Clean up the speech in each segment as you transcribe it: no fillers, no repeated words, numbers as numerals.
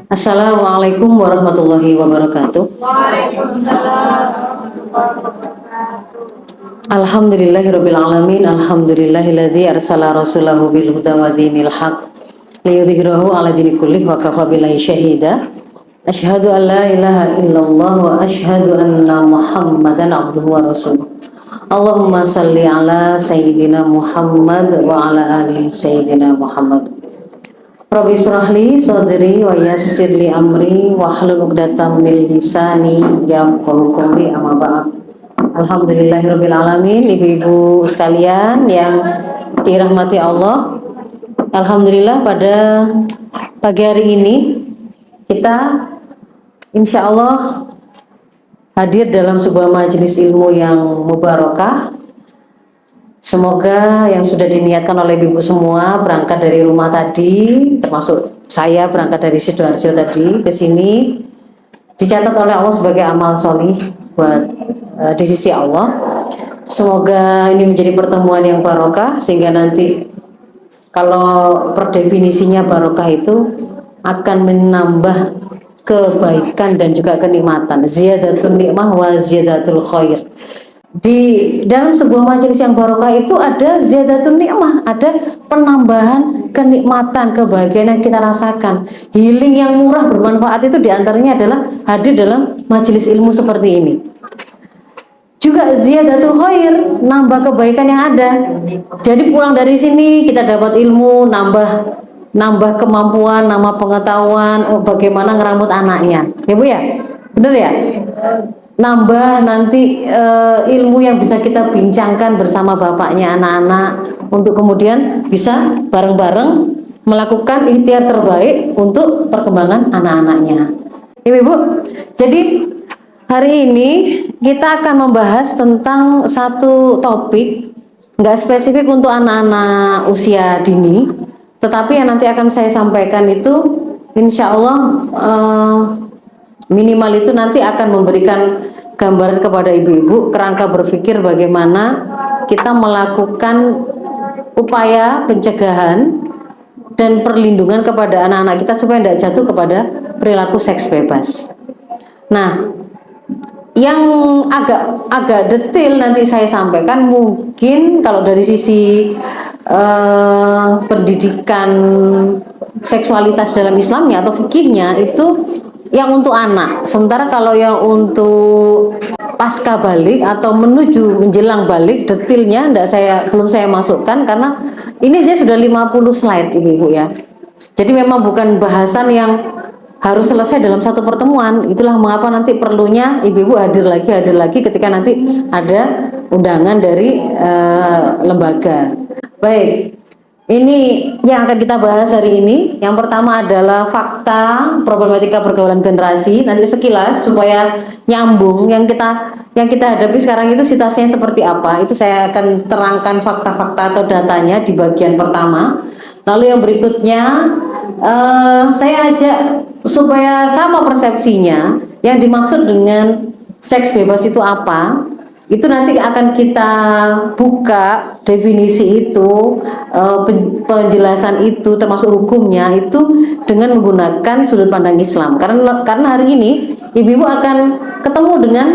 Assalamualaikum warahmatullahi wabarakatuh. Waalaikumsalam warahmatullahi wabarakatuh. Alhamdulillahirabbil alamin. Alhamdulillahilladzi arsala rasulahu bil huda wa dinil haq liyudhhirahu 'ala dini kullih wa kafa billahi syahida. Asyhadu an la ilaha illallah wa asyhadu anna Muhammadan abduhu wa rasuluh. Allahumma salli ala sayyidina Muhammad wa ala ali sayyidina Muhammad. Rabbi shrahli sadri wa yassirli amri wahlul 'uqdatam min lisani yafqahu qawli, amma ba'd. Alhamdulillahirabbil alamin. Ibu-ibu sekalian yang dirahmati Allah, alhamdulillah pada pagi hari ini kita insya Allah hadir dalam sebuah majelis ilmu yang mubarakah. Semoga yang sudah diniatkan oleh ibu semua berangkat dari rumah tadi, termasuk saya berangkat dari Sidoarjo tadi ke sini, dicatat oleh Allah sebagai amal solih buat di sisi Allah. Semoga ini menjadi pertemuan yang barokah, sehingga nanti kalau per definisinya barokah itu akan menambah kebaikan dan juga kenikmatan. Ziyadatul nikmah wa ziyadatul khair. Di dalam sebuah majelis yang barokah itu ada ziyadatul nikmah, ada penambahan kenikmatan, kebahagiaan yang kita rasakan. Healing yang murah bermanfaat itu diantaranya adalah hadir dalam majelis ilmu seperti ini. Juga ziyadatul khair, nambah kebaikan yang ada. Jadi pulang dari sini kita dapat ilmu, nambah kemampuan, nambah pengetahuan, bagaimana ngerambut anaknya. Ya Bu ya? Bener ya? Nambah nanti ilmu yang bisa kita bincangkan bersama bapaknya anak-anak, untuk kemudian bisa bareng-bareng melakukan ikhtiar terbaik untuk perkembangan anak-anaknya. Ibu, jadi hari ini kita akan membahas tentang satu topik, nggak spesifik untuk anak-anak usia dini, tetapi yang nanti akan saya sampaikan itu insya Allah minimal itu nanti akan memberikan gambaran kepada ibu-ibu kerangka berpikir bagaimana kita melakukan upaya pencegahan dan perlindungan kepada anak-anak kita supaya tidak jatuh kepada perilaku seks bebas. Nah, yang agak detail nanti saya sampaikan, mungkin kalau dari sisi pendidikan seksualitas dalam Islamnya atau fikihnya itu yang untuk anak. Sementara kalau yang untuk pasca balik atau menuju menjelang balik, detailnya belum saya masukkan karena ini saya sudah 50 slide Ibu ya. Jadi memang bukan bahasan yang harus selesai dalam satu pertemuan. Itulah mengapa nanti perlunya ibu-ibu hadir lagi ketika nanti ada undangan dari lembaga. Baik. Ini yang akan kita bahas hari ini. Yang pertama adalah fakta problematika pergaulan generasi. Nanti sekilas supaya nyambung yang kita hadapi sekarang itu situasinya seperti apa. Itu saya akan terangkan fakta-fakta atau datanya di bagian pertama. Lalu yang berikutnya saya ajak supaya sama persepsinya. Yang dimaksud dengan seks bebas itu apa? Itu nanti akan kita buka definisi itu, penjelasan itu termasuk hukumnya itu dengan menggunakan sudut pandang Islam. Karena hari ini ibu-ibu akan ketemu dengan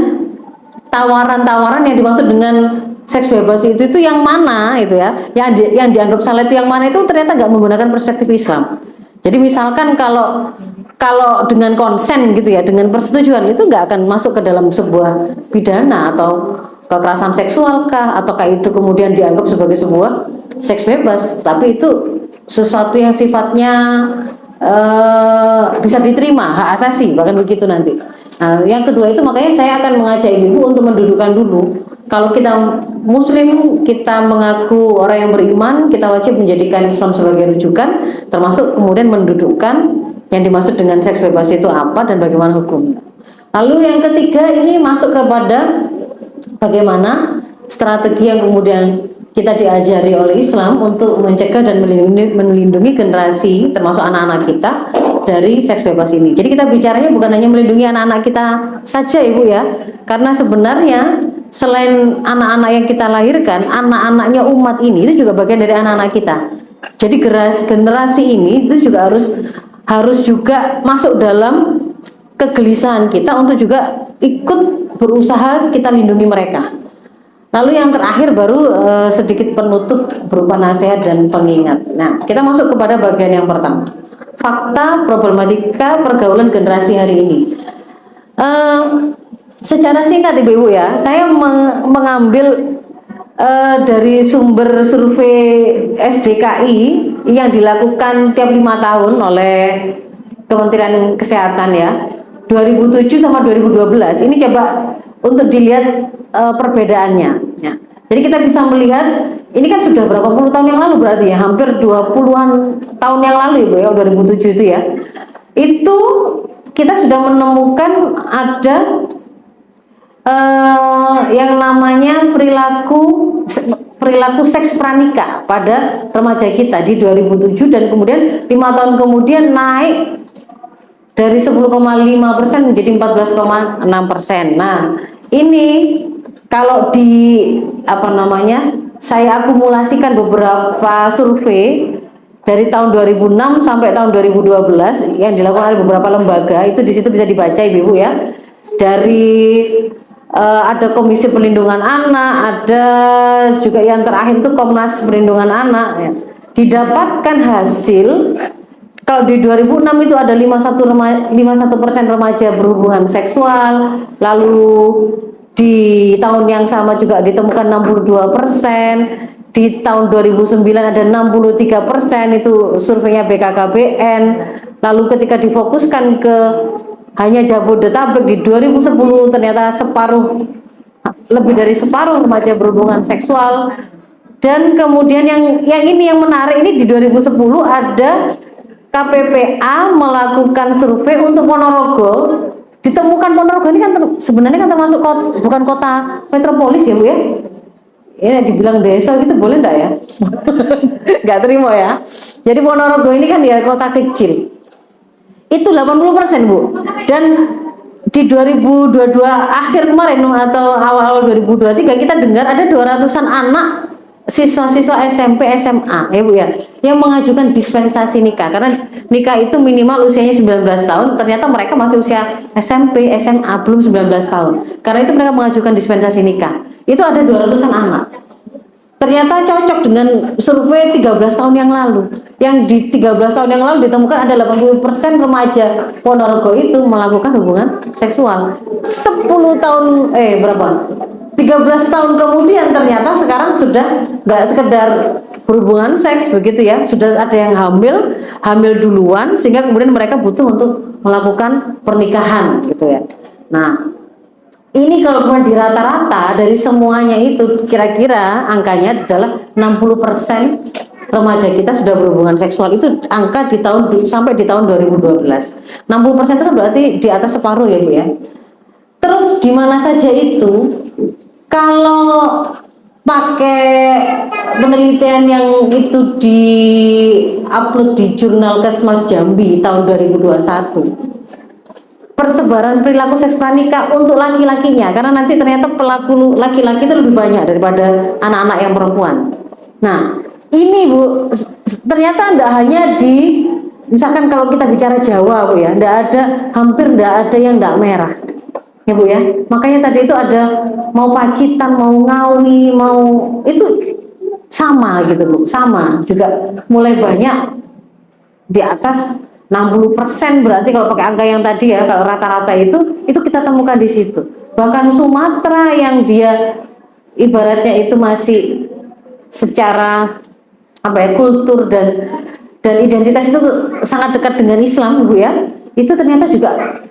tawaran-tawaran yang dimaksud dengan seks bebas itu yang mana itu ya, yang dianggap salah itu yang mana, itu ternyata nggak menggunakan perspektif Islam. Jadi misalkan kalau dengan konsen gitu ya, dengan persetujuan, itu nggak akan masuk ke dalam sebuah pidana atau kekerasan seksual kah, ataukah itu kemudian dianggap sebagai sebuah seks bebas, tapi itu sesuatu yang sifatnya bisa diterima, hak asasi, bahkan begitu nanti. Nah, yang kedua itu makanya saya akan mengajak ibu untuk mendudukkan dulu. Kalau kita Muslim, kita mengaku orang yang beriman, kita wajib menjadikan Islam sebagai rujukan, termasuk kemudian mendudukkan yang dimaksud dengan seks bebas itu apa dan bagaimana hukumnya. Lalu yang ketiga ini masuk kepada bagaimana strategi yang kemudian kita diajari oleh Islam untuk mencegah dan melindungi generasi, termasuk anak-anak kita, dari seks bebas ini. Jadi kita bicaranya bukan hanya melindungi anak-anak kita saja Ibu ya, karena sebenarnya selain anak-anak yang kita lahirkan, anak-anaknya umat ini itu juga bagian dari anak-anak kita. Jadi generasi ini itu juga harus harus juga masuk dalam kegelisahan kita untuk juga ikut berusaha kita lindungi mereka. Lalu yang terakhir baru sedikit penutup berupa nasihat dan pengingat. Nah, kita masuk kepada bagian yang pertama. Fakta problematika pergaulan generasi hari ini. Secara singkat Ibu ya, saya mengambil dari sumber survei SDKI yang dilakukan tiap 5 tahun oleh Kementerian Kesehatan ya, 2007 sama 2012. Ini coba untuk dilihat perbedaannya ya. Jadi kita bisa melihat ini kan sudah berapa puluh tahun yang lalu berarti ya, hampir 20-an tahun yang lalu Ibu ya, 2007 itu ya. Itu kita sudah menemukan ada yang namanya perilaku seks pranikah pada remaja kita di 2007, dan kemudian 5 tahun kemudian naik dari 10,5% menjadi 14,6%. Nah, ini kalau saya akumulasikan beberapa survei dari tahun 2006 sampai tahun 2012 yang dilakukan oleh beberapa lembaga, itu di situ bisa dibaca Ibu ya. Dari ada Komisi Perlindungan Anak, ada juga yang terakhir itu Komnas Perlindungan Anak ya. Didapatkan hasil kalau di 2006 itu ada 51% remaja berhubungan seksual, lalu di tahun yang sama juga ditemukan 62%, di tahun 2009 ada 63%, itu surveinya BKKBN. Lalu ketika difokuskan ke hanya Jabodetabek di 2010 ternyata lebih dari separuh remaja berhubungan seksual. Dan kemudian yang ini yang menarik, ini di 2010 ada KPPA melakukan survei untuk Ponorogo. Ditemukan Ponorogo ini kan sebenarnya kan termasuk bukan kota metropolis ya Bu ya. Ya dibilang desa gitu boleh enggak ya? Nggak terima ya. Jadi Ponorogo ini kan ya kota kecil. Itu 80% Bu. Dan di 2022 akhir kemarin atau awal-awal 2023 kita dengar ada 200-an anak siswa-siswa SMP SMA ya Bu ya, yang mengajukan dispensasi nikah, karena nikah itu minimal usianya 19 tahun, ternyata mereka masih usia SMP SMA belum 19 tahun, karena itu mereka mengajukan dispensasi nikah. Itu ada 200-an anak, ternyata cocok dengan survei 13 tahun yang lalu, yang di 13 tahun yang lalu ditemukan ada 80% remaja Ponorogo itu melakukan hubungan seksual. 10 tahun 13 tahun kemudian ternyata sekarang sudah nggak sekedar berhubungan seks begitu ya, sudah ada yang hamil duluan, sehingga kemudian mereka butuh untuk melakukan pernikahan gitu ya. Nah, ini kalau kemudian di rata-rata dari semuanya itu kira-kira angkanya adalah 60% remaja kita sudah berhubungan seksual. Itu angka sampai di tahun 2012. 60% itu kan berarti di atas separuh ya Bu ya. Terus di mana saja itu? Kalau pakai penelitian yang itu di-upload di jurnal Kesmas Jambi tahun 2021, persebaran perilaku seks pranikah untuk laki-lakinya, karena nanti ternyata pelaku laki-laki itu lebih banyak daripada anak-anak yang perempuan. Nah, ini Bu, ternyata tidak hanya misalkan kalau kita bicara Jawa Bu ya, hampir tidak ada yang tidak merah ya Bu ya. Makanya tadi itu ada mau Pacitan, mau Ngawi, itu sama gitu Bu, sama juga mulai banyak di atas 60%, berarti kalau pakai angka yang tadi ya, kalau rata-rata itu kita temukan di situ. Bahkan Sumatera yang dia ibaratnya itu masih secara kultur dan identitas itu sangat dekat dengan Islam Bu ya, itu ternyata juga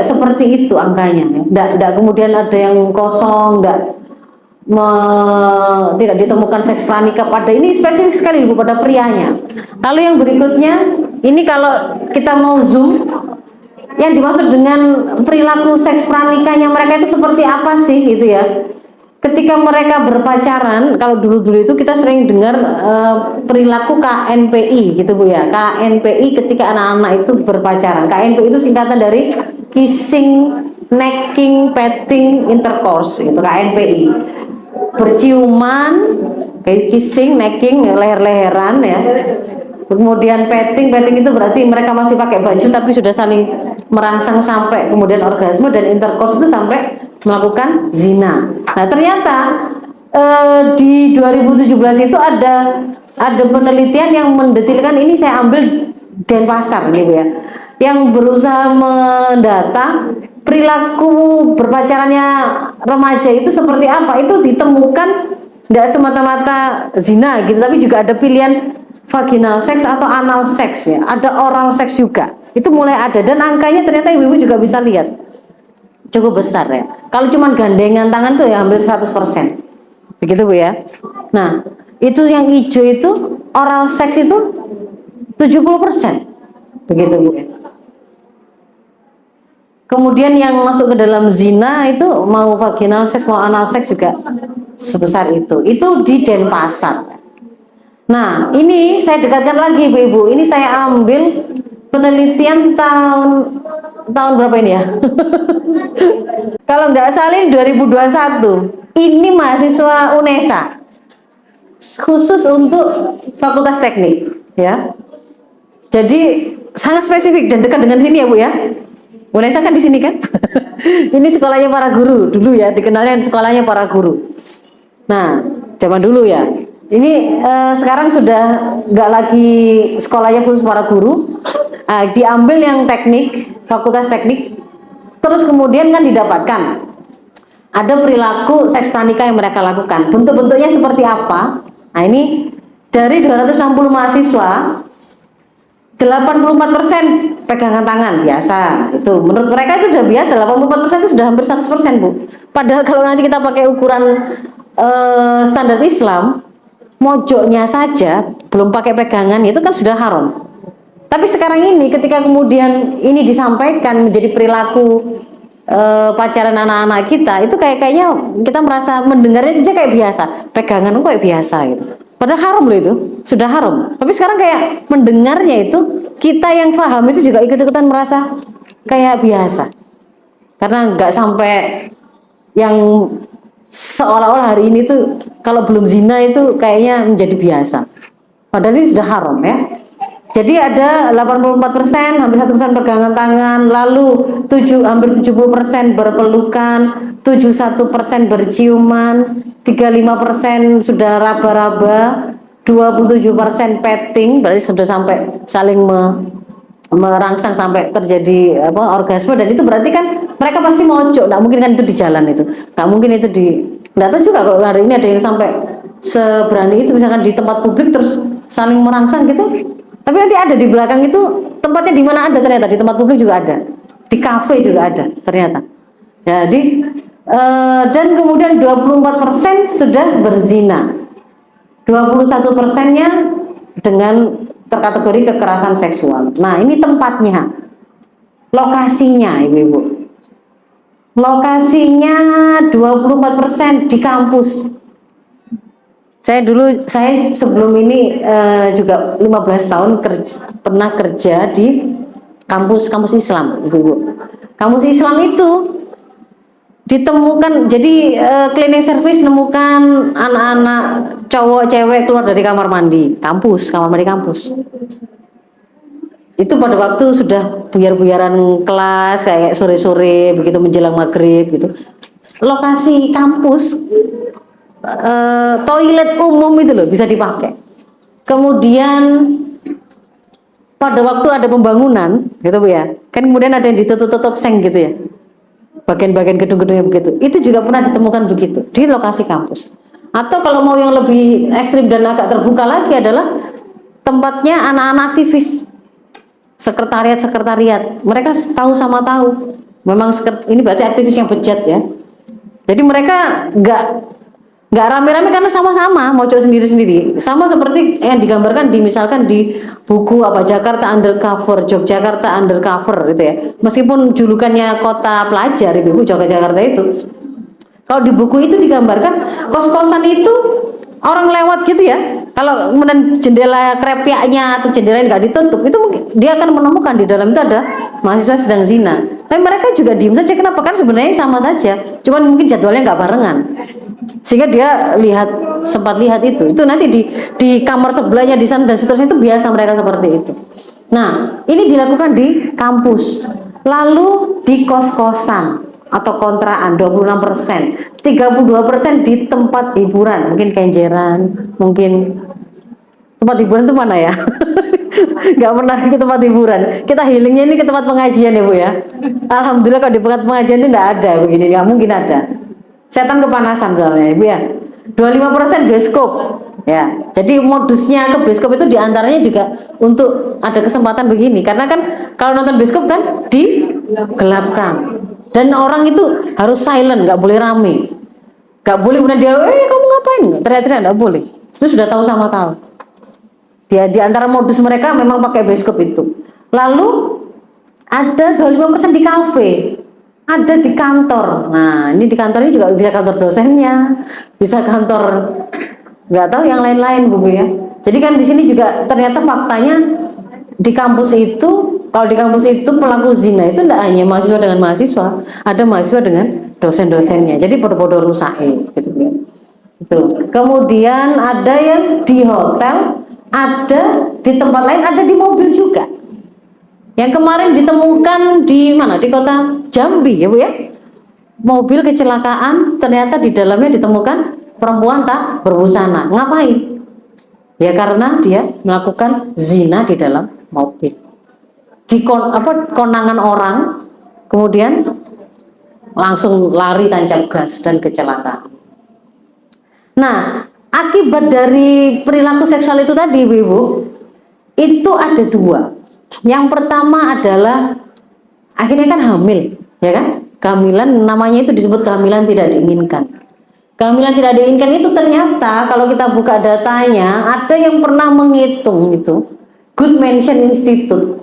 seperti itu angkanya ya. Nggak kemudian ada yang kosong, tidak ditemukan seks pranikah pada ini, spesifik sekali Bu pada prianya. Lalu yang berikutnya ini kalau kita mau zoom, yang dimaksud dengan perilaku seks pranikahnya mereka itu seperti apa sih gitu ya. Ketika mereka berpacaran, kalau dulu-dulu itu kita sering dengar perilaku KNPI gitu Bu ya. KNPI ketika anak-anak itu berpacaran. KNPI itu singkatan dari kissing, necking, petting, intercourse, itu KNPI. Berciuman, kissing, necking, leher-leheran ya. Kemudian petting itu berarti mereka masih pakai baju tapi sudah saling merangsang sampai kemudian orgasme, dan intercourse itu sampai melakukan zina. Nah ternyata di 2017 itu ada penelitian yang mendetilkan, ini saya ambil Denpasar gitu ya, yang berusaha mendata perilaku berpacarannya remaja itu seperti apa. Itu ditemukan tidak semata-mata zina gitu, tapi juga ada pilihan vaginal seks atau anal seks ya, ada oral seks juga, itu mulai ada, dan angkanya ternyata ibu-ibu juga bisa lihat cukup besar ya. Kalau cuma gandengan tangan tuh ya hampir 100%, begitu Bu ya. Nah itu yang hijau itu oral seks itu 70%, begitu Bu ya. Kemudian yang masuk ke dalam zina itu mau vaginal seks mau anal seks juga sebesar itu di Denpasar. Nah ini saya dekatkan lagi ibu-ibu, ini saya ambil penelitian tahun berapa ini ya? Kalau nggak salah ini 2021, ini mahasiswa UNESA khusus untuk Fakultas Teknik ya. Jadi sangat spesifik dan dekat dengan sini ya Bu ya. UNESA kan di sini kan. Ini sekolahnya para guru dulu ya, dikenalnya sekolahnya para guru. Nah zaman dulu ya. Ini sekarang sudah nggak lagi sekolahnya khusus para guru. Diambil yang teknik, Fakultas Teknik. Terus kemudian kan didapatkan ada perilaku seks pranika yang mereka lakukan. Bentuk-bentuknya seperti apa? Nah ini dari 260 mahasiswa, 84% pegangan tangan biasa. Itu menurut mereka itu sudah biasa. 84% itu sudah hampir 100% Bu. Padahal kalau nanti kita pakai ukuran standar Islam, mojoknya saja belum pakai pegangan itu kan sudah haram. Tapi sekarang ini ketika kemudian ini disampaikan menjadi perilaku pacaran anak-anak kita, itu kayaknya kita merasa mendengarnya saja kayak biasa, pegangan kok kayak biasa gitu. Padahal haram loh itu, sudah haram. Tapi sekarang kayak mendengarnya itu kita yang paham itu juga ikut-ikutan merasa kayak biasa. Karena nggak sampai yang seolah-olah hari ini tuh kalau belum zina itu kayaknya menjadi biasa. Padahal ini sudah haram ya. Jadi ada 84%, hampir 1% pegangan tangan, lalu hampir 70% berpelukan, 71% berciuman, 35% sudah raba-raba, 27% petting, berarti sudah sampai saling merangsang sampai terjadi orgasme, dan itu berarti kan mereka pasti mojok, nggak mungkin kan itu di jalan itu, nggak mungkin itu nggak tahu juga kalau hari ini ada yang sampai seberani itu misalkan di tempat publik terus saling merangsang gitu, tapi nanti ada di belakang itu tempatnya di mana ada, ternyata di tempat publik juga ada, di kafe juga ada ternyata. Jadi dan kemudian 24% sudah berzina, 21%-nya dengan terkategori kekerasan seksual. Nah ini tempatnya, lokasinya ibu-ibu, lokasinya 24% di kampus. Saya sebelum ini juga 15 tahun pernah kerja di kampus Islam ibu-ibu. Kampus Islam itu ditemukan, jadi cleaning service nemukan anak-anak cowok cewek keluar dari kamar mandi kampus, itu pada waktu sudah buyar-buyaran kelas kayak sore-sore begitu menjelang maghrib gitu. Lokasi kampus toilet umum itu loh bisa dipakai. Kemudian pada waktu ada pembangunan gitu Bu ya, kan kemudian ada yang ditutup seng gitu ya, bagian-bagian gedung-gedungnya begitu, itu juga pernah ditemukan begitu di lokasi kampus. Atau kalau mau yang lebih ekstrim dan agak terbuka lagi adalah tempatnya anak-anak aktivis, sekretariat, mereka tahu memang ini berarti aktivis yang bejat ya. Jadi mereka nggak rame-rame karena sama-sama mojok sendiri-sendiri, sama seperti yang digambarkan misalkan di buku Jakarta Undercover, Yogyakarta Undercover gitu ya. Meskipun julukannya kota pelajar ibu Yogyakarta itu, kalau di buku itu digambarkan kos-kosan itu orang lewat gitu ya, kalau kemudian jendela krepyaknya atau jendela nggak ditutup, itu mungkin dia akan menemukan di dalam itu ada mahasiswa sedang zina. Tapi mereka juga diem saja, kenapa? Kan sebenarnya sama saja, cuman mungkin jadwalnya nggak barengan. sehingga dia sempat lihat itu nanti di kamar sebelahnya di sana dan seterusnya, itu biasa mereka seperti itu. Nah, ini dilakukan di kampus, lalu di kos-kosan atau kontrakan 26%, 32% di tempat hiburan, mungkin kenjeran, mungkin tempat hiburan itu mana ya? Nggak pernah ke tempat hiburan. Kita healingnya ini ke tempat pengajian ya Bu ya. Alhamdulillah kalau di tempat pengajian itu nggak ada begini, nggak mungkin ada. Setan kepanasan soalnya Ibu ya. 25% bioskop. Ya, jadi modusnya ke bioskop itu diantaranya juga untuk ada kesempatan begini, karena kan kalau nonton bioskop kan digelapkan dan orang itu harus silent, nggak boleh rame, nggak boleh kemudian dia, kamu ngapain? Teriak-teriak nggak boleh. Itu sudah tahu sama tahu. Dia di antara modus mereka memang pakai bioskop itu. Lalu ada 25% di kafe, ada di kantor. Nah, ini di kantor ini juga bisa kantor dosennya, bisa kantor nggak tahu yang lain-lain Bu ya. Jadi kan di sini juga ternyata faktanya di kampus itu, kalau di kampus itu pelaku zina itu tidak hanya mahasiswa dengan mahasiswa, ada mahasiswa dengan dosen-dosennya. Jadi podo-podo rusake gitu ya. Itu. Kemudian ada yang di hotel, ada di tempat lain, ada di mobil juga. Yang kemarin ditemukan di mana? Di kota Jambi ya Bu ya. Mobil kecelakaan, ternyata di dalamnya ditemukan perempuan tak berbusana. Ngapain? Ya karena dia melakukan zina di dalam mobil. Di konangan orang, kemudian langsung lari tancap gas dan kecelakaan. Nah, akibat dari perilaku seksual itu tadi Ibu, itu ada dua. Yang pertama adalah akhirnya kan hamil, ya kan? Kehamilan, namanya itu disebut kehamilan tidak diinginkan. Kehamilan tidak diinginkan itu ternyata kalau kita buka datanya, ada yang pernah menghitung itu, Good Mention Institute,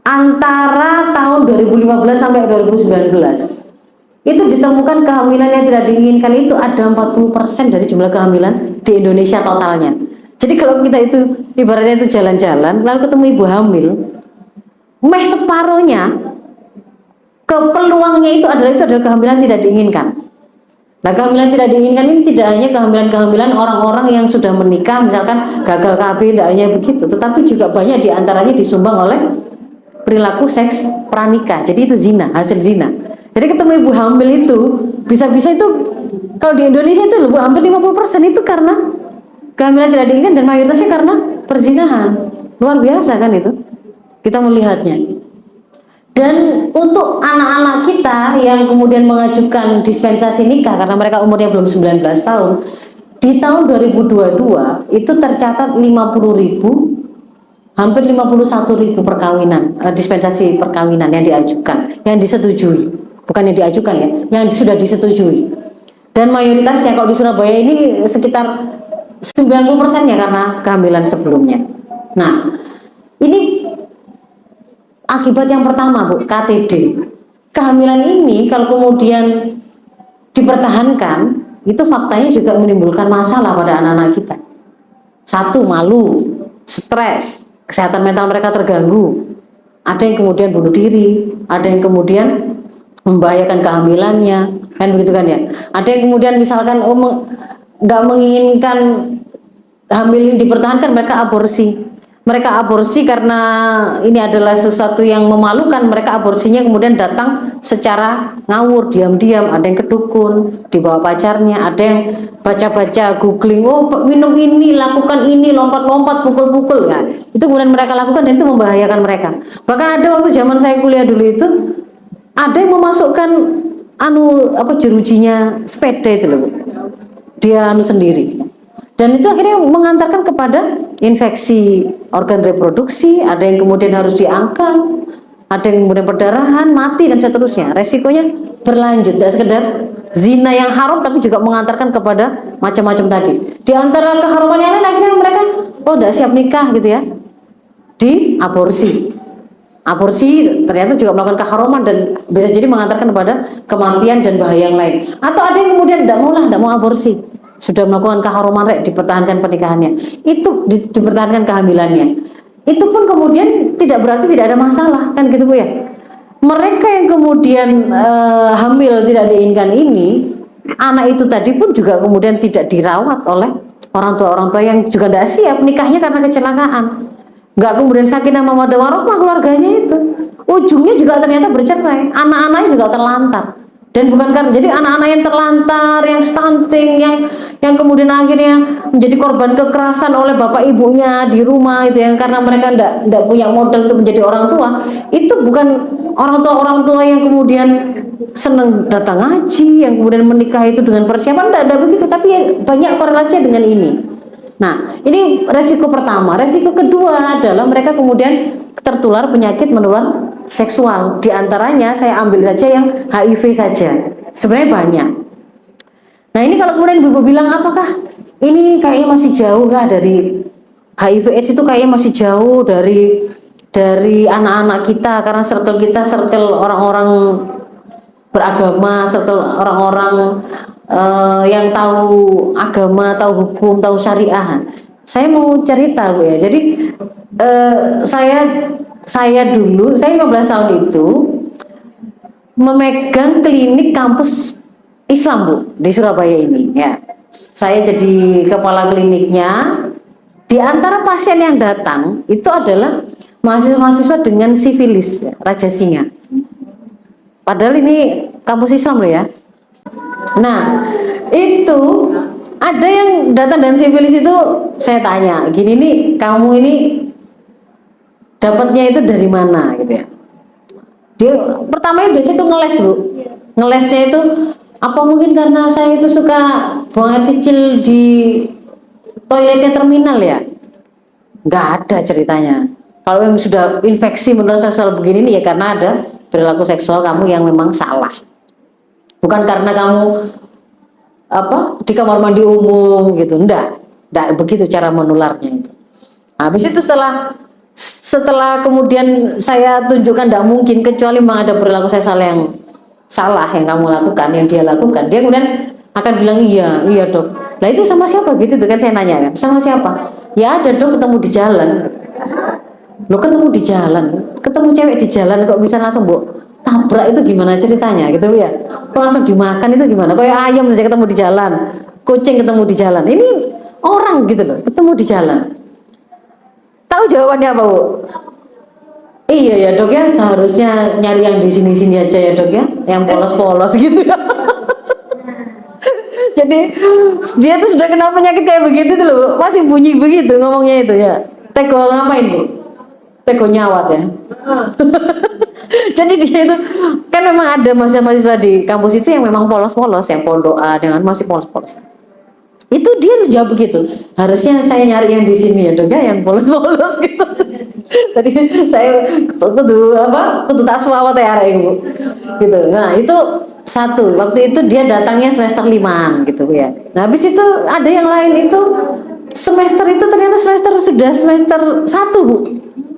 antara tahun 2015 sampai 2019. Itu ditemukan kehamilan yang tidak diinginkan itu ada 40% dari jumlah kehamilan di Indonesia totalnya. Jadi kalau kita itu ibaratnya itu jalan-jalan lalu ketemu ibu hamil, separuhnya peluangnya itu adalah kehamilan tidak diinginkan. Nah, kehamilan tidak diinginkan ini tidak hanya kehamilan orang-orang yang sudah menikah, misalkan gagal KB, tidak hanya begitu, tetapi juga banyak diantaranya disumbang oleh perilaku seks pranikah. Jadi itu zina, hasil zina. Jadi ketemu ibu hamil itu bisa-bisa itu kalau di Indonesia itu hampir 50% itu karena kehamilan tidak diinginkan dan mayoritasnya karena perzinahan. Luar biasa kan itu kita melihatnya. Dan untuk anak-anak kita yang kemudian mengajukan dispensasi nikah karena mereka umurnya belum 19 tahun, di tahun 2022 itu tercatat 50.000, hampir 51.000 perkawinan, dispensasi perkawinan yang diajukan, yang disetujui. Bukan yang diajukan ya, yang sudah disetujui. Dan mayoritasnya kalau di Surabaya ini sekitar 90% ya karena kehamilan sebelumnya. Nah, ini akibat yang pertama Bu, KTD. Kehamilan ini kalau kemudian dipertahankan, itu faktanya juga menimbulkan masalah pada anak-anak kita. Satu, malu, stres, kesehatan mental mereka terganggu. Ada yang kemudian bunuh diri, ada yang kemudian membahayakan kehamilannya, kan begitu kan ya. Ada yang kemudian misalkan nggak menginginkan hamil dipertahankan, mereka aborsi. Mereka aborsi karena ini adalah sesuatu yang memalukan. Mereka aborsinya kemudian datang secara ngawur, diam-diam. Ada yang kedukun, dibawa pacarnya. Ada yang baca-baca, googling, minum ini, lakukan ini, lompat-lompat, pukul-pukul. Ya, itu kemudian mereka lakukan dan itu membahayakan mereka. Bahkan ada waktu zaman saya kuliah dulu itu, ada yang memasukkan jerujinya sepeda itu loh, dia sendiri, dan itu akhirnya mengantarkan kepada infeksi organ reproduksi. Ada yang kemudian harus diangkat, ada yang kemudian perdarahan, mati dan seterusnya. Resikonya berlanjut, tidak sekedar zina yang haram tapi juga mengantarkan kepada macam-macam tadi. Di antara keharuman yang lain akhirnya mereka tidak siap nikah gitu ya, di aborsi. Aborsi ternyata juga melakukan keharuman dan bisa jadi mengantarkan kepada kematian dan bahaya yang lain. Atau ada yang kemudian tidak mau aborsi, sudah melakukan keharuman, dipertahankan pernikahannya, itu dipertahankan kehamilannya. Itu pun kemudian tidak berarti tidak ada masalah, kan gitu Bu ya. Mereka yang kemudian hamil tidak diinginkan ini, anak itu tadi pun juga kemudian tidak dirawat oleh orang tua yang juga tidak siap, nikahnya karena kecelakaan, nggak kemudian sakinah mawaddah warahmah keluarganya itu, ujungnya juga ternyata bercerai, anak-anaknya juga terlantar. Dan bukan kan, jadi anak-anak yang terlantar, yang stunting, yang kemudian akhirnya menjadi korban kekerasan oleh bapak ibunya di rumah itu, yang karena mereka ndak punya modal untuk menjadi orang tua, itu bukan orang tua yang kemudian senang datang ngaji, yang kemudian menikah itu dengan persiapan, ndak begitu, tapi banyak korelasinya dengan ini. Nah, ini resiko pertama. Resiko kedua adalah mereka kemudian tertular penyakit menular seksual. Di antaranya saya ambil saja yang HIV saja. Sebenarnya banyak. Nah, ini kalau kemudian Ibu bilang apakah ini kayaknya masih jauh nggak dari HIV AIDS, itu kayaknya masih jauh dari anak-anak kita, karena circle kita circle orang-orang beragama, circle orang-orang yang tahu agama, tahu hukum, tahu syariah. Saya mau cerita Bu ya. Jadi saya dulu, saya 15 tahun itu memegang klinik kampus Islam Bu di Surabaya ini ya. Saya jadi kepala kliniknya. Di antara pasien yang datang itu adalah mahasiswa-mahasiswa dengan sifilis, ya, Raja Singa. Padahal ini kampus Islam loh ya. Nah, itu ada yang datang dan sifilis itu, saya tanya, gini nih, kamu ini dapatnya itu dari mana gitu ya. Dia pertamanya biasanya itu ngeles Bu. Ngelesnya itu apa mungkin karena saya itu suka buang air kecil di toiletnya terminal ya? Nggak ada ceritanya. Kalau yang sudah infeksi menurut seksual begini nih ya karena ada perilaku seksual kamu yang memang salah. Bukan karena kamu di kamar mandi umum gitu, enggak begitu cara menularnya itu. Habis itu setelah kemudian saya tunjukkan enggak mungkin kecuali memang ada perilaku seksual yang salah yang kamu lakukan, yang dia lakukan, dia kemudian akan bilang iya dok. Lah itu sama siapa gitu tuh kan, saya nanya kan, sama siapa? Ya ada dok, ketemu di jalan. Lo ketemu di jalan, ketemu cewek di jalan kok bisa langsung tabrak, itu gimana ceritanya gitu ya? Kok langsung dimakan itu gimana? Kayak ayam saja ketemu di jalan, kucing ketemu di jalan, ini orang gitu loh ketemu di jalan. Tahu jawabannya apa Bu? Iya ya dok ya, seharusnya nyari yang di sini-sini aja ya dok ya, yang polos-polos gitu ya. Jadi dia tuh sudah kenal penyakit kayak begitu tuh loh, masih bunyi begitu ngomongnya itu ya. Tego ngapain Bu? Tego nyawat ya. Jadi dia itu kan memang ada mahasiswa di kampus itu yang memang polos-polos, yang pondokan dengan masih polos-polos. Itu dia jawab begitu. Harusnya saya nyari yang di sini ya dok ya, yang polos-polos gitu. Tadi saya kudu tak suawat ya ibu gitu. Nah itu satu, waktu itu dia datangnya semester 5 gitu ya. Nah habis itu ada yang lain itu semester itu ternyata semester 1 Bu,